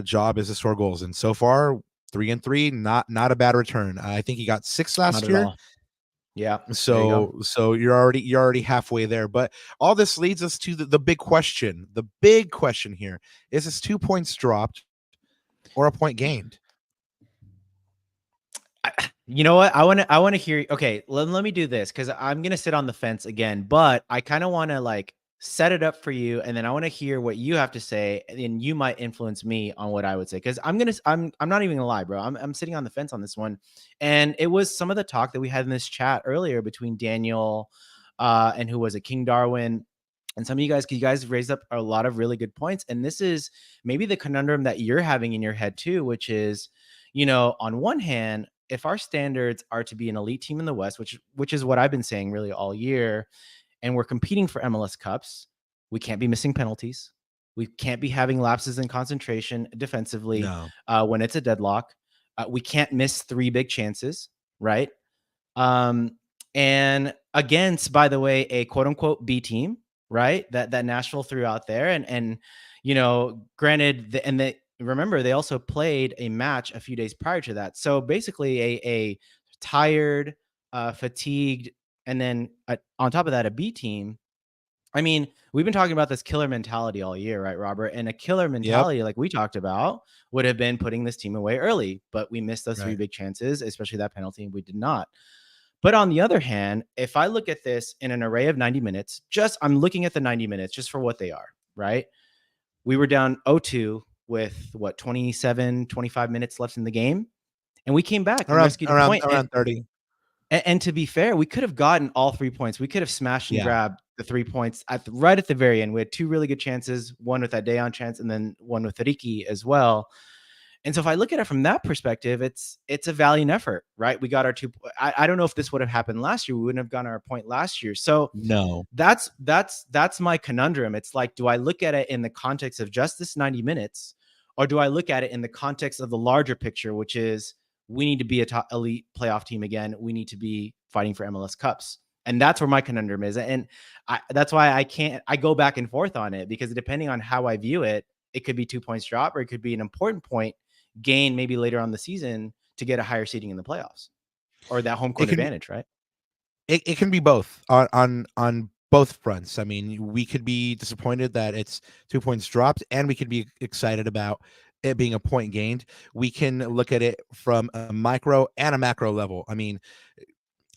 [SPEAKER 2] job is to score goals, and so far 3-3, not a bad return. I think he got 6
[SPEAKER 3] Not
[SPEAKER 2] last
[SPEAKER 3] at
[SPEAKER 2] year,
[SPEAKER 3] all. Yeah. There you go.
[SPEAKER 2] so you're already halfway there. But all this leads us to the big question. The big question here is: this 2 points dropped or a point gained?
[SPEAKER 3] You know what? I want to hear. Okay, let me do this, because I'm gonna sit on the fence again, but I kind of want to like set it up for you, and then I want to hear what you have to say, and you might influence me on what I would say, because I'm not even gonna lie, bro. I'm sitting on the fence on this one, and it was some of the talk that we had in this chat earlier between Daniel, and who was it, King Darwin, And some of you guys raised up a lot of really good points. And this is maybe the conundrum that you're having in your head too, which is, on one hand, if our standards are to be an elite team in the West, which is what I've been saying really all year, and we're competing for MLS Cups, we can't be missing penalties. We can't be having lapses in concentration defensively when it's a deadlock. We can't miss 3 big chances, right? And against, by the way, a quote unquote B team, right? That Nashville threw out there, and granted, remember they also played a match a few days prior to that, so basically a tired, fatigued, and then on top of that, a B team. I mean, we've been talking about this killer mentality all year, right, Robert? And a killer mentality, like we talked about, would have been putting this team away early, but we missed those 3 big chances, especially that penalty, and we did not. But on the other hand, if I look at this in an array of 90 minutes, I'm looking at the 90 minutes just for what they are, right? We were down 0-2 with 27, 25 minutes left in the game. And we came back and rescued a point.
[SPEAKER 2] Around 30.
[SPEAKER 3] And to be fair, we could have gotten all 3 points. We could have smashed and grabbed the 3 points right at the very end. We had 2 really good chances, one with that Dejan chance and then one with Ricky as well. And so if I look at it from that perspective, it's a valiant effort, right? We got our 2. I don't know if this would have happened last year. We wouldn't have gotten our point last year. So
[SPEAKER 2] no,
[SPEAKER 3] that's my conundrum. It's like, do I look at it in the context of just this 90 minutes, or do I look at it in the context of the larger picture, which is we need to be a top elite playoff team again. We need to be fighting for MLS Cups. And that's where my conundrum is. And that's why I go back and forth on it, because depending on how I view it, it could be 2 points drop, or it could be an important point gain maybe later on the season to get a higher seeding in the playoffs, or that home court advantage, right?
[SPEAKER 2] It can be both on both fronts. I mean, we could be disappointed that it's 2 points dropped, and we could be excited about it being a point gained. We can look at it from a micro and a macro level. I mean,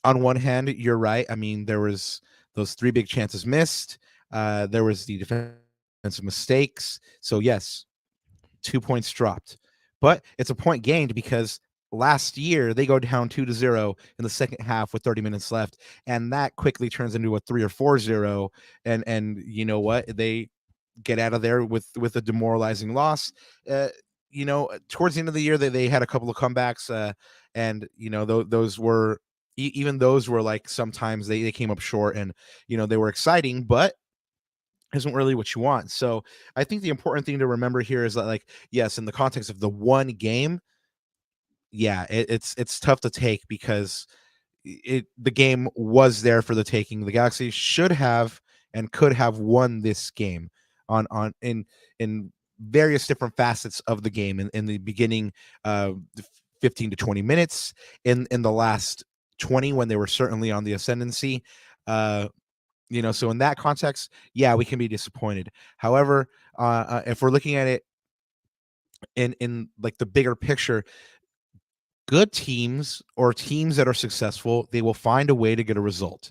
[SPEAKER 2] on one hand, you're right. I mean, there was those 3 big chances missed. There was the defensive mistakes. So yes, 2 points dropped. But it's a point gained because last year they go down 2-0 in the second half with 30 minutes left, and that quickly turns into a 3 or 4-0. And you know what? They get out of there with a demoralizing loss. Towards the end of the year, they had a couple of comebacks, and those were even those were like sometimes they came up short, and they were exciting, but isn't really what you want. So I think the important thing to remember here is that, like, yes, in the context of the one game, it's tough to take because the game was there for the taking. The Galaxy should have and could have won this game in various different facets of the game. In the beginning, 15 to 20 minutes, in the last 20 when they were certainly on the ascendancy. So in that context, we can be disappointed. However, if we're looking at it in like the bigger picture, good teams or teams that are successful, they will find a way to get a result,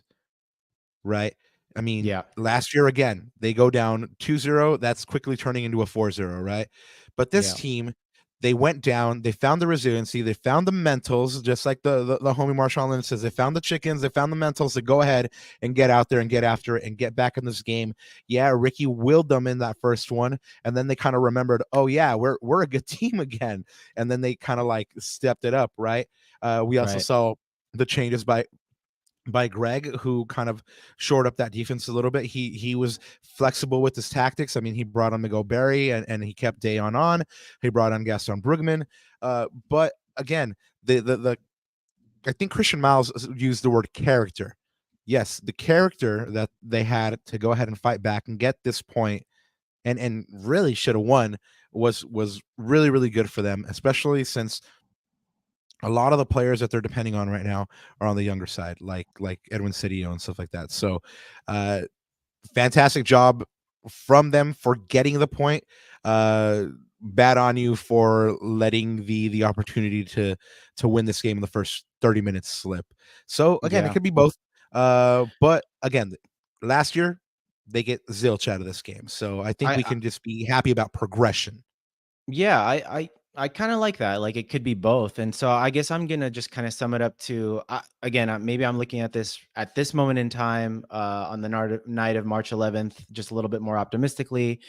[SPEAKER 2] right? I mean, last year, again, they go down 2-0. That's quickly turning into a 4-0, right? But this team, they went down, they found the resiliency, they found the mentals, just like the homie Marshall Lynn says, they found the chickens, they found the mentals to go ahead and get out there and get after it and get back in this game. Ricky willed them in that first one, and then they kind of remembered, oh yeah, we're a good team again, and then they kind of like stepped it up, right? We also saw the changes by Greg, who kind of shored up that defense a little bit. He was flexible with his tactics. I mean, he brought on Miguel Berry and he kept Dejan on. He brought on Gaston Brugman. But again, the I think Christian Miles used the word character. Yes, the character that they had to go ahead and fight back and get this point and really should have won was really, really good for them, especially since a lot of the players that they're depending on right now are on the younger side, like Edwin Cedillo and stuff like that. So fantastic job from them for getting the point. Bad on you for letting the opportunity to win this game in the first 30 minutes slip. So again, it could be both. But again, last year they get zilch out of this game. So I think we can just be happy about progression.
[SPEAKER 3] Yeah, I kind of like that. Like it could be both. And so I guess I'm going to just kind of sum it up to again, maybe I'm looking at this moment in time on the night of March 11th, just a little bit more optimistically.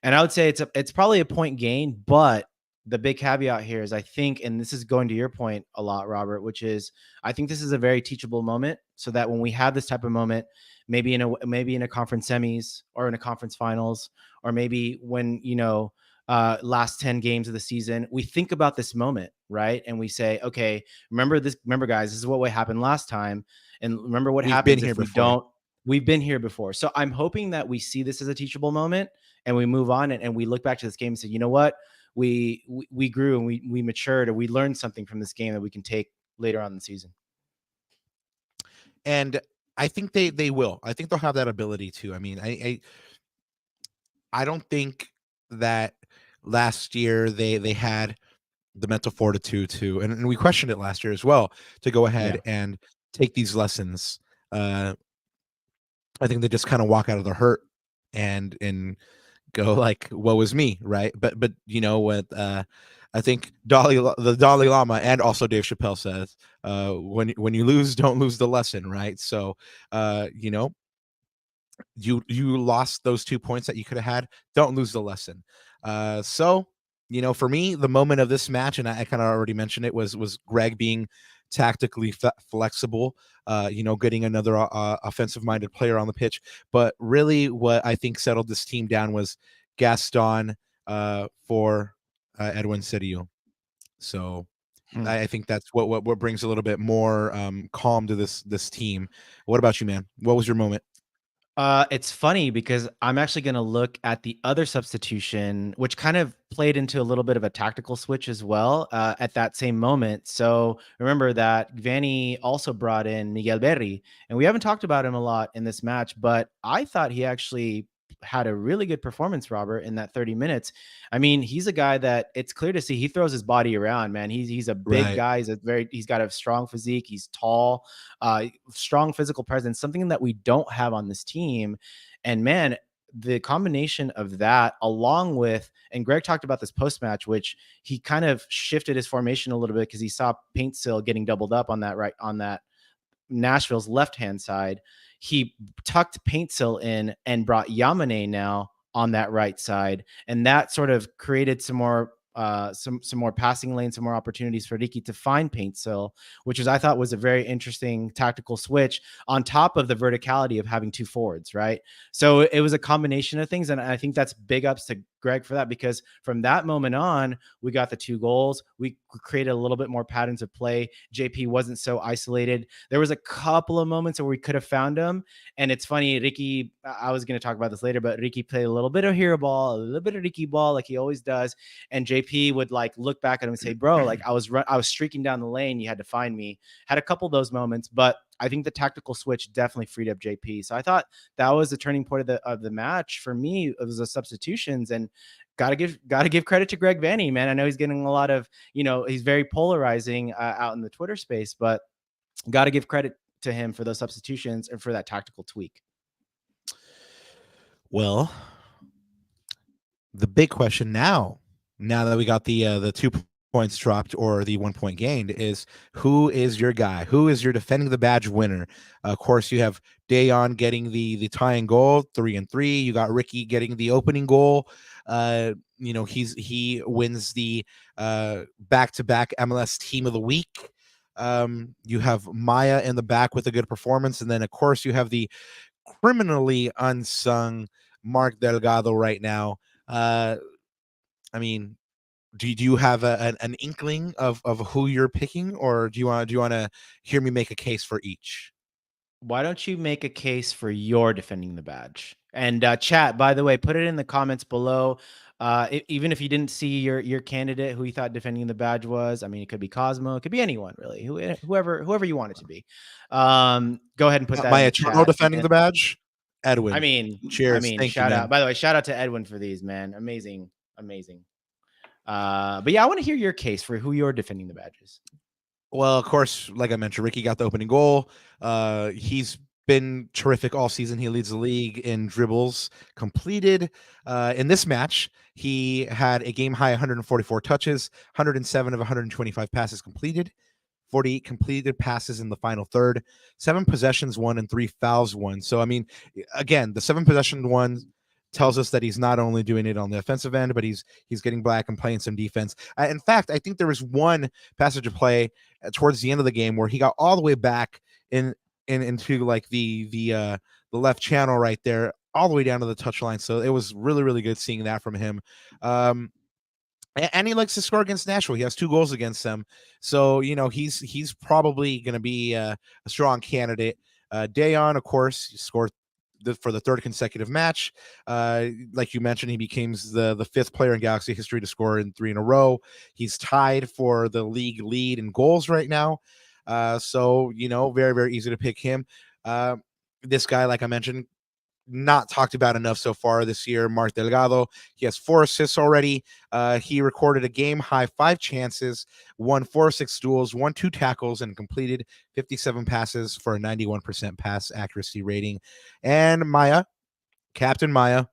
[SPEAKER 3] And I would say it's probably a point gain, but the big caveat here is I think, and this is going to your point a lot, Robert, which is I think this is a very teachable moment so that when we have this type of moment, maybe in a conference semis or in a conference finals, or maybe when, last 10 games of the season, we think about this moment, right? And we say, okay, remember guys, this is what happened last time. And remember what
[SPEAKER 2] We've been
[SPEAKER 3] happens
[SPEAKER 2] here
[SPEAKER 3] if we
[SPEAKER 2] before.
[SPEAKER 3] don't, we've been here before. So I'm hoping that we see this as a teachable moment and we move on and we look back to this game and say, you know what, we grew and we matured, or we learned something from this game that we can take later on in the season.
[SPEAKER 2] And I think they will. I think they'll have that ability to. I mean, I don't think that last year they had the mental fortitude to, and we questioned it last year as well, to go ahead and take these lessons. I think they just kind of walk out of the hurt and go like, "Woe is me," right? But what I think the Dalai Lama and also Dave Chappelle says, when you lose, don't lose the lesson, right? So, you lost those 2 points that you could have had. Don't lose the lesson. So, for me, the moment of this match, and I kind of already mentioned it, was Greg being tactically flexible, getting another offensive-minded player on the pitch. But really what I think settled this team down was Gaston for Edwin Cedillo. So I think that's what brings a little bit more calm to this team. What about you, man? What was your moment?
[SPEAKER 3] It's funny because I'm actually going to look at the other substitution, which kind of played into a little bit of a tactical switch as well at that same moment. So remember that Vanny also brought in Miguel Berry, and we haven't talked about him a lot in this match, but I thought he actually had a really good performance, Robert, in that 30 minutes. I mean, he's a guy that it's clear to see he throws his body around, man. He's a big
[SPEAKER 2] Right.
[SPEAKER 3] guy. He's got a strong physique. He's tall, strong physical presence, something that we don't have on this team. And man, the combination of that along with, and Greg talked about this post match, which he kind of shifted his formation a little bit because he saw Paintsil getting doubled up on that Nashville's left-hand side. He tucked Paintsil in and brought Yamane now on that right side. And that sort of created some more passing lanes, some more opportunities for Ricky to find Paintsil, which I thought was a very interesting tactical switch on top of the verticality of having two forwards, right? So it was a combination of things. And I think that's big ups to Greg for that, because from that moment on, we got the 2 goals. We created a little bit more patterns of play. JP wasn't so isolated. There was a couple of moments where we could have found him. And it's funny, Ricky, I was going to talk about this later, but Ricky played a little bit of hero ball, a little bit of Ricky ball, like he always does. And JP would like look back at him and say, bro, like I was streaking down the lane. You had to find me. Had a couple of those moments, but I think the tactical switch definitely freed up JP. So I thought that was the turning point of the match for me. It was the substitutions, and gotta give credit to Greg Vanny, man. I know he's getting a lot of, he's very polarizing out in the Twitter space, but gotta give credit to him for those substitutions and for that tactical tweak.
[SPEAKER 2] Well, the big question now that we got the 2 points dropped or the 1 point gained, is who is your guy? Who is your defending the badge winner? Of course, you have Dejan getting the tying goal, 3-3. You got Ricky getting the opening goal. He wins the back-to-back MLS Team of the Week. You have Maya in the back with a good performance, and then of course you have the criminally unsung Mark Delgado right now. I mean, do you have an inkling of who you're picking, or do you want to hear me make a case for each?
[SPEAKER 3] Why don't you make a case for your defending the badge? And chat, by the way, put it in the comments below. Even if you didn't see your candidate who you thought defending the badge was, I mean, it could be Cosmo, it could be anyone really, whoever you want it to be. Go ahead and put that
[SPEAKER 2] My
[SPEAKER 3] in the
[SPEAKER 2] eternal
[SPEAKER 3] chat.
[SPEAKER 2] defending the badge, Edwin.
[SPEAKER 3] I mean,
[SPEAKER 2] Cheers. Thank
[SPEAKER 3] shout
[SPEAKER 2] you,
[SPEAKER 3] out.
[SPEAKER 2] man.
[SPEAKER 3] By the way, shout out to Edwin for these, man. Amazing. But yeah, I want to hear your case for who you're defending the badges.
[SPEAKER 2] Well, of course, like I mentioned, Ricky got the opening goal. He's been terrific all season. He leads the league in dribbles completed. In this match, he had a game high 144 touches, 107 of 125 passes completed, 48 completed passes in the final third, 7 possessions won, and 3 fouls won. So, I mean, again, the 7 possession one tells us that he's not only doing it on the offensive end, but he's getting back and playing some defense. In fact, I think there was one passage of play towards the end of the game where he got all the way back into like the left channel right there, all the way down to the touchline. So it was really, really good seeing that from him. And he likes to score against Nashville. He has 2 goals against them. So, he's probably going to be a strong candidate. Dejan, of course, scored for the 3rd consecutive match. Like you mentioned, he became the 5th player in Galaxy history to score in 3 in a row. He's tied for the league lead in goals right now. So, very, very easy to pick him. This guy, like I mentioned, not talked about enough so far this year, Mark Delgado. He has 4 assists already. He recorded a game high 5 chances, won 4 of 6 duels, won 2 tackles, and completed 57 passes for a 91% pass accuracy rating. And Captain Maya,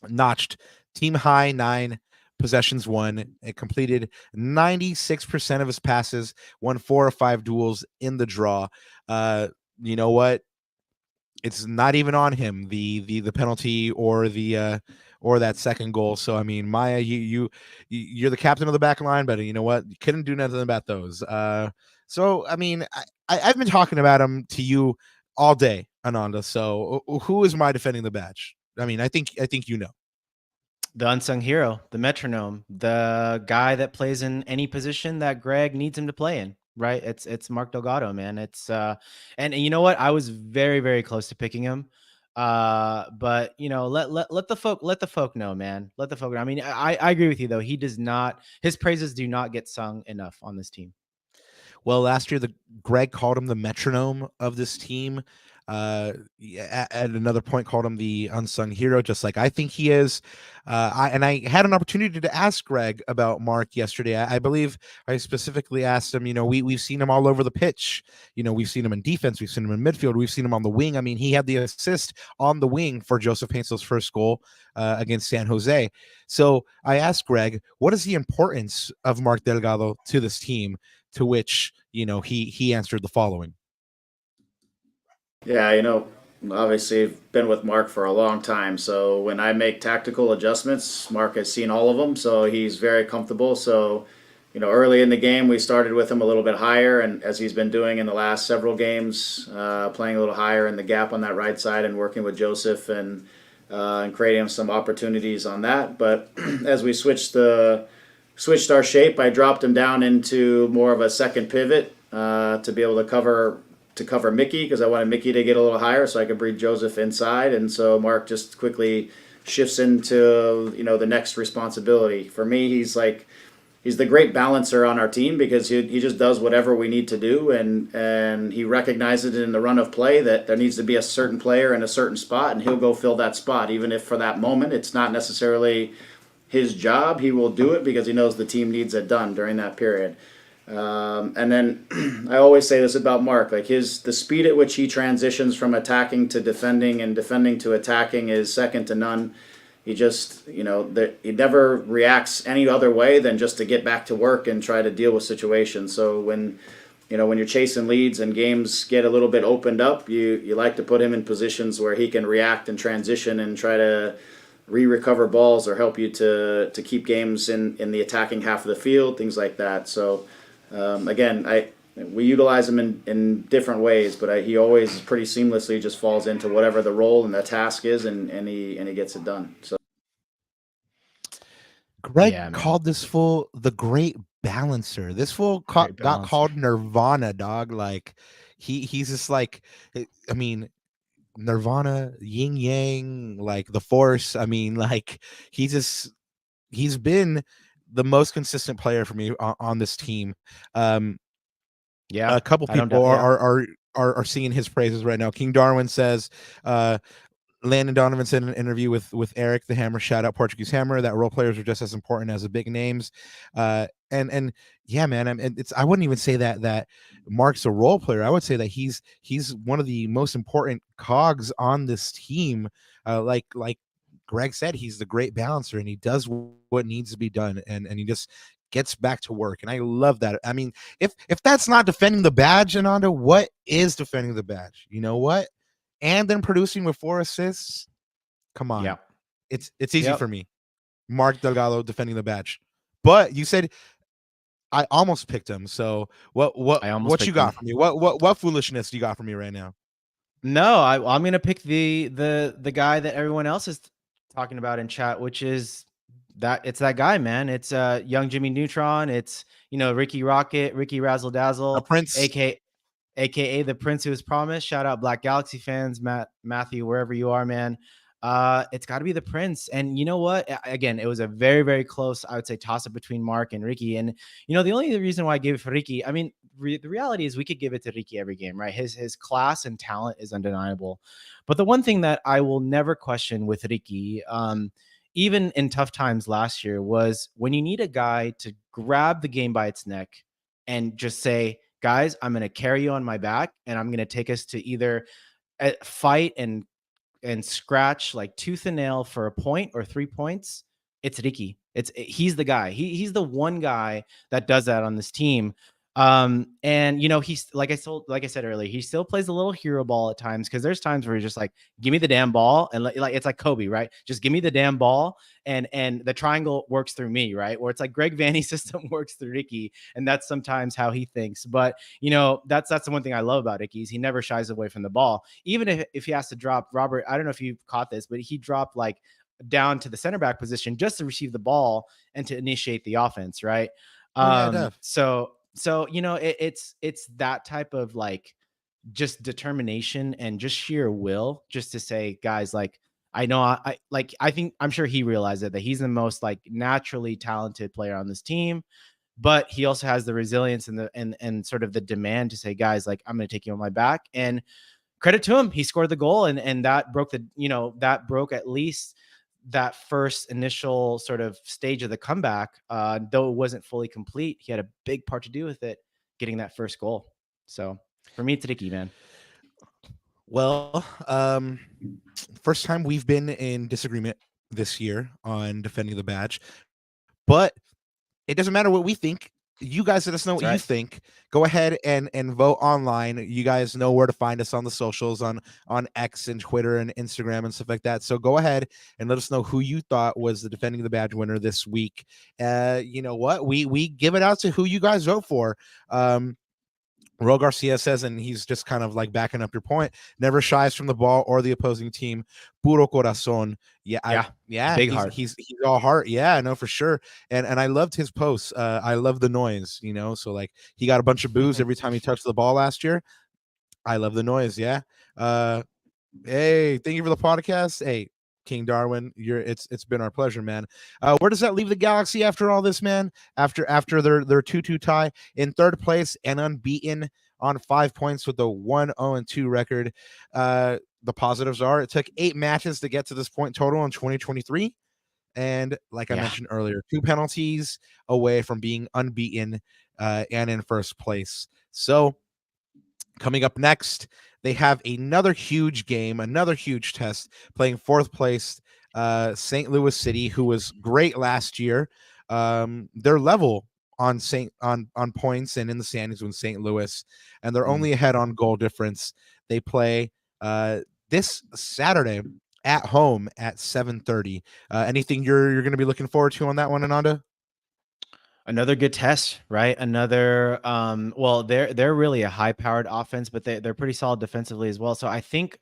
[SPEAKER 2] notched team high 9 possessions won. It completed 96% of his passes, won 4 of 5 duels in the draw. You know what? It's not even on him, the penalty or that second goal. So I mean, Maya, you're the captain of the back line, but you know what? You couldn't do nothing about those. So I mean, I've been talking about him to you all day, Ananda. So who is my defending the badge? I mean, I think
[SPEAKER 3] The unsung hero, the metronome, the guy that plays in any position that Greg needs him to play in. Right, it's Mark Delgado, man. It's and you know what? I was very, very close to picking him, but let the folk know, man. Let the folk know. I mean, I agree with you though. He does not. His praises do not get sung enough on this team.
[SPEAKER 2] Well, last year Greg called him the metronome of this team. At another point called him the unsung hero, just like I think he is. I had an opportunity to ask Greg about Mark yesterday. I believe I specifically asked him, we've seen him all over the pitch. We've seen him in defense. We've seen him in midfield. We've seen him on the wing. I mean, he had the assist on the wing for Joseph Painsel's first goal against San Jose. So I asked Greg, what is the importance of Mark Delgado to this team? To which, he answered the following.
[SPEAKER 4] Yeah, obviously I've been with Mark for a long time. So when I make tactical adjustments, Mark has seen all of them. So he's very comfortable. So, early in the game, we started with him a little bit higher. And as he's been doing in the last several games, playing a little higher in the gap on that right side and working with Joseph and creating some opportunities on that. But as we switched our shape, I dropped him down into more of a second pivot to be able to cover Mickey, because I wanted Mickey to get a little higher so I could bring Joseph inside. And so Mark just quickly shifts into the next responsibility. For me, he's the great balancer on our team, because he just does whatever we need to do, and he recognizes in the run of play that there needs to be a certain player in a certain spot, and he'll go fill that spot, even if for that moment it's not necessarily his job. He will do it because he knows the team needs it done during that period. And then I always say this about Mark, the speed at which he transitions from attacking to defending and defending to attacking is second to none. He just, he never reacts any other way than just to get back to work and try to deal with situations. So when you're chasing leads and games get a little bit opened up, you like to put him in positions where he can react and transition and try to recover balls or help you to keep games in the attacking half of the field, things like that. So again, we utilize him in different ways, but he always pretty seamlessly just falls into whatever the role and the task is, and he gets it done. So
[SPEAKER 2] Greg called this fool the great balancer. This fool got called Nirvana, dog. Like he's just like, I mean, Nirvana, yin yang, like the Force. I mean, like he's been the most consistent player for me on this team. A couple people are singing his praises right now. King Darwin says Landon Donovan said in an interview with Eric the Hammer, shout out Portuguese Hammer, that role players are just as important as the big names. And yeah, man, I wouldn't even say that Mark's a role player. I would say that he's one of the most important cogs on this team. Like Greg said, he's the great balancer, and he does what needs to be done, and he just gets back to work. And I love that. I mean, if that's not defending the badge, Ananda, what is defending the badge? You know what? And then producing with 4 assists. Come on.
[SPEAKER 3] Yeah.
[SPEAKER 2] It's easy for me. Mark Delgado defending the badge. But you said I almost picked him. So what you got from me? What foolishness do you got from me right now?
[SPEAKER 3] No, I'm gonna pick the guy that everyone else is talking about in chat, which is that guy, man. It's young Jimmy Neutron. It's Ricky Rocket, Ricky Razzle Dazzle,
[SPEAKER 2] A Prince,
[SPEAKER 3] aka the Prince who was promised. Shout out Black Galaxy fans, Matthew, wherever you are, man. It's got to be the Prince. And you know what? Again, it was a very, very close, I would say, toss up between Mark and Ricky. And the only reason why I gave it for Ricky, I mean, the reality is we could give it to Ricky every game, right? His class and talent is undeniable. But the one thing that I will never question with Ricky, even in tough times last year, was when you need a guy to grab the game by its neck and just say, guys, I'm going to carry you on my back, and I'm going to take us to either fight and scratch like tooth and nail for a point or 3 points. It's Ricky. He's the guy. He's the one guy that does that on this team. And he's like I said earlier, he still plays a little hero ball at times, because there's times where he's just like, give me the damn ball, and like it's like Kobe, right? Just give me the damn ball, and the triangle works through me, right? Where it's like Greg Vanny's system works through Ricky, and that's sometimes how he thinks. But that's the one thing I love about Ricky, is he never shies away from the ball, even if he has to drop. Robert, I don't know if you caught this, but he dropped like down to the center back position just to receive the ball and to initiate the offense, right? So it's that type of like just determination and just sheer will, just to say, guys, like I'm sure he realized that he's the most like naturally talented player on this team, but he also has the resilience and sort of the demand to say, guys, like, I'm going to take you on my back. And credit to him, he scored the goal, and that broke at least that first initial sort of stage of the comeback, though it wasn't fully complete. He had a big part to do with it, getting that first goal. So for me, it's Ricky, man.
[SPEAKER 2] Well, first time we've been in disagreement this year on defending the badge, but it doesn't matter what we think. You guys let us know what you think. Go ahead and vote online. You guys know where to find us on the socials, on X and Twitter and Instagram and stuff like that. So go ahead and let us know who you thought was the defending the badge winner this week. You know what? We give it out to who you guys vote for. Ro Garcia says, and he's just kind of like backing up your point, never shies from the ball or the opposing team. Puro corazón. Yeah.
[SPEAKER 3] Big heart.
[SPEAKER 2] He's all heart. Yeah, I know for sure. And I loved his posts. I love the noise, so like he got a bunch of boos every time he touched the ball last year. I love the noise. Yeah. Hey, thank you for the podcast. Hey, King Darwin, it's been our pleasure, man. Where does that leave the Galaxy after all this, man? After their 2-2 tie in third place and unbeaten on 5 points with a 1-0-2 record. The positives are it took 8 matches to get to this point total in 2023, and like I mentioned earlier, 2 penalties away from being unbeaten and in first place. So coming up next, they have another huge game, another huge test, playing fourth place St. Louis City, who was great last year. They're level on points and in the standings with St. Louis, and they're only ahead on goal difference. They play this Saturday at home at 7:30. Anything you're going to be looking forward to on that one, Ananda?
[SPEAKER 3] Another good test, right? Another well, they're really a high-powered offense, but they're pretty solid defensively as well. So I think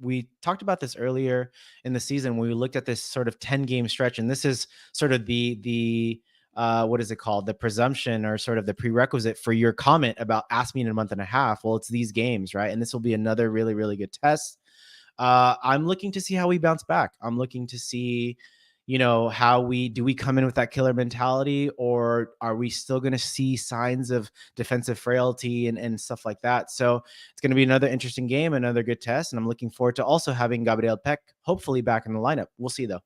[SPEAKER 3] we talked about this earlier in the season when we looked at this sort of 10-game stretch, and this is sort of the what is it called? The presumption, or sort of the prerequisite for your comment about ask me in a month and a half. Well, it's these games, right? And this will be another really, really good test. I'm looking to see how we bounce back. I'm looking to see how we come in with that killer mentality, or are we still going to see signs of defensive frailty and stuff like that? So it's going to be another interesting game, another good test. And I'm looking forward to also having Gabriel Peck hopefully back in the lineup. We'll see though.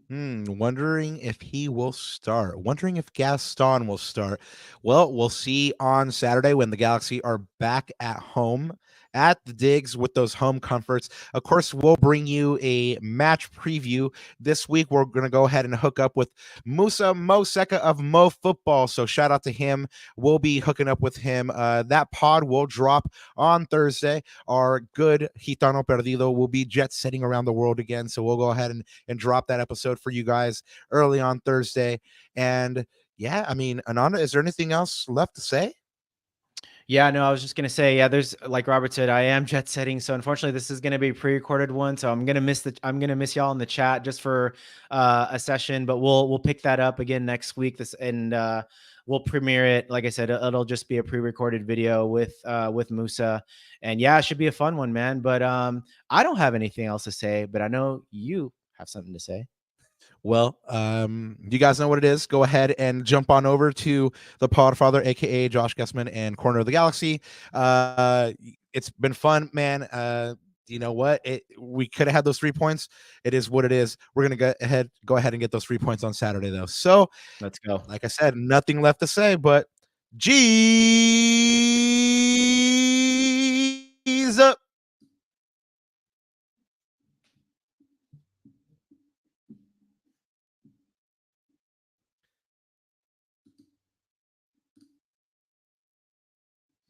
[SPEAKER 2] Wondering if he will start. Wondering if Gaston will start. Well, we'll see on Saturday when the Galaxy are back at home at the digs with those home comforts. Of course, we'll bring you a match preview. This week, we're going to go ahead and hook up with Musa Moseka of Mo Football. So shout out to him. We'll be hooking up with him. That pod will drop on Thursday. Our good Gitano Perdido will be jet setting around the world again. So we'll go ahead and drop that episode for you guys early on Thursday. And yeah, I mean, Ananda, is there anything else left to say?
[SPEAKER 3] Yeah, no, I was just gonna say, yeah, there's, like Robert said, I am jet setting, so unfortunately this is gonna be a pre-recorded one, so I'm gonna miss y'all in the chat just for a session, but we'll pick that up again next week. We'll premiere it. Like I said, it'll just be a pre-recorded video with Musa, and yeah, it should be a fun one, man. But I don't have anything else to say, but I know you have something to say.
[SPEAKER 2] Well, you guys know what it is. Go ahead and jump on over to the Podfather, aka Josh Guessman and Corner of the Galaxy. It's been fun, man. You know what? We could have had those 3 points. It is what it is. We're gonna go ahead and get those 3 points on Saturday, though. So
[SPEAKER 3] Let's go.
[SPEAKER 2] like I said, nothing left to say, but G's up.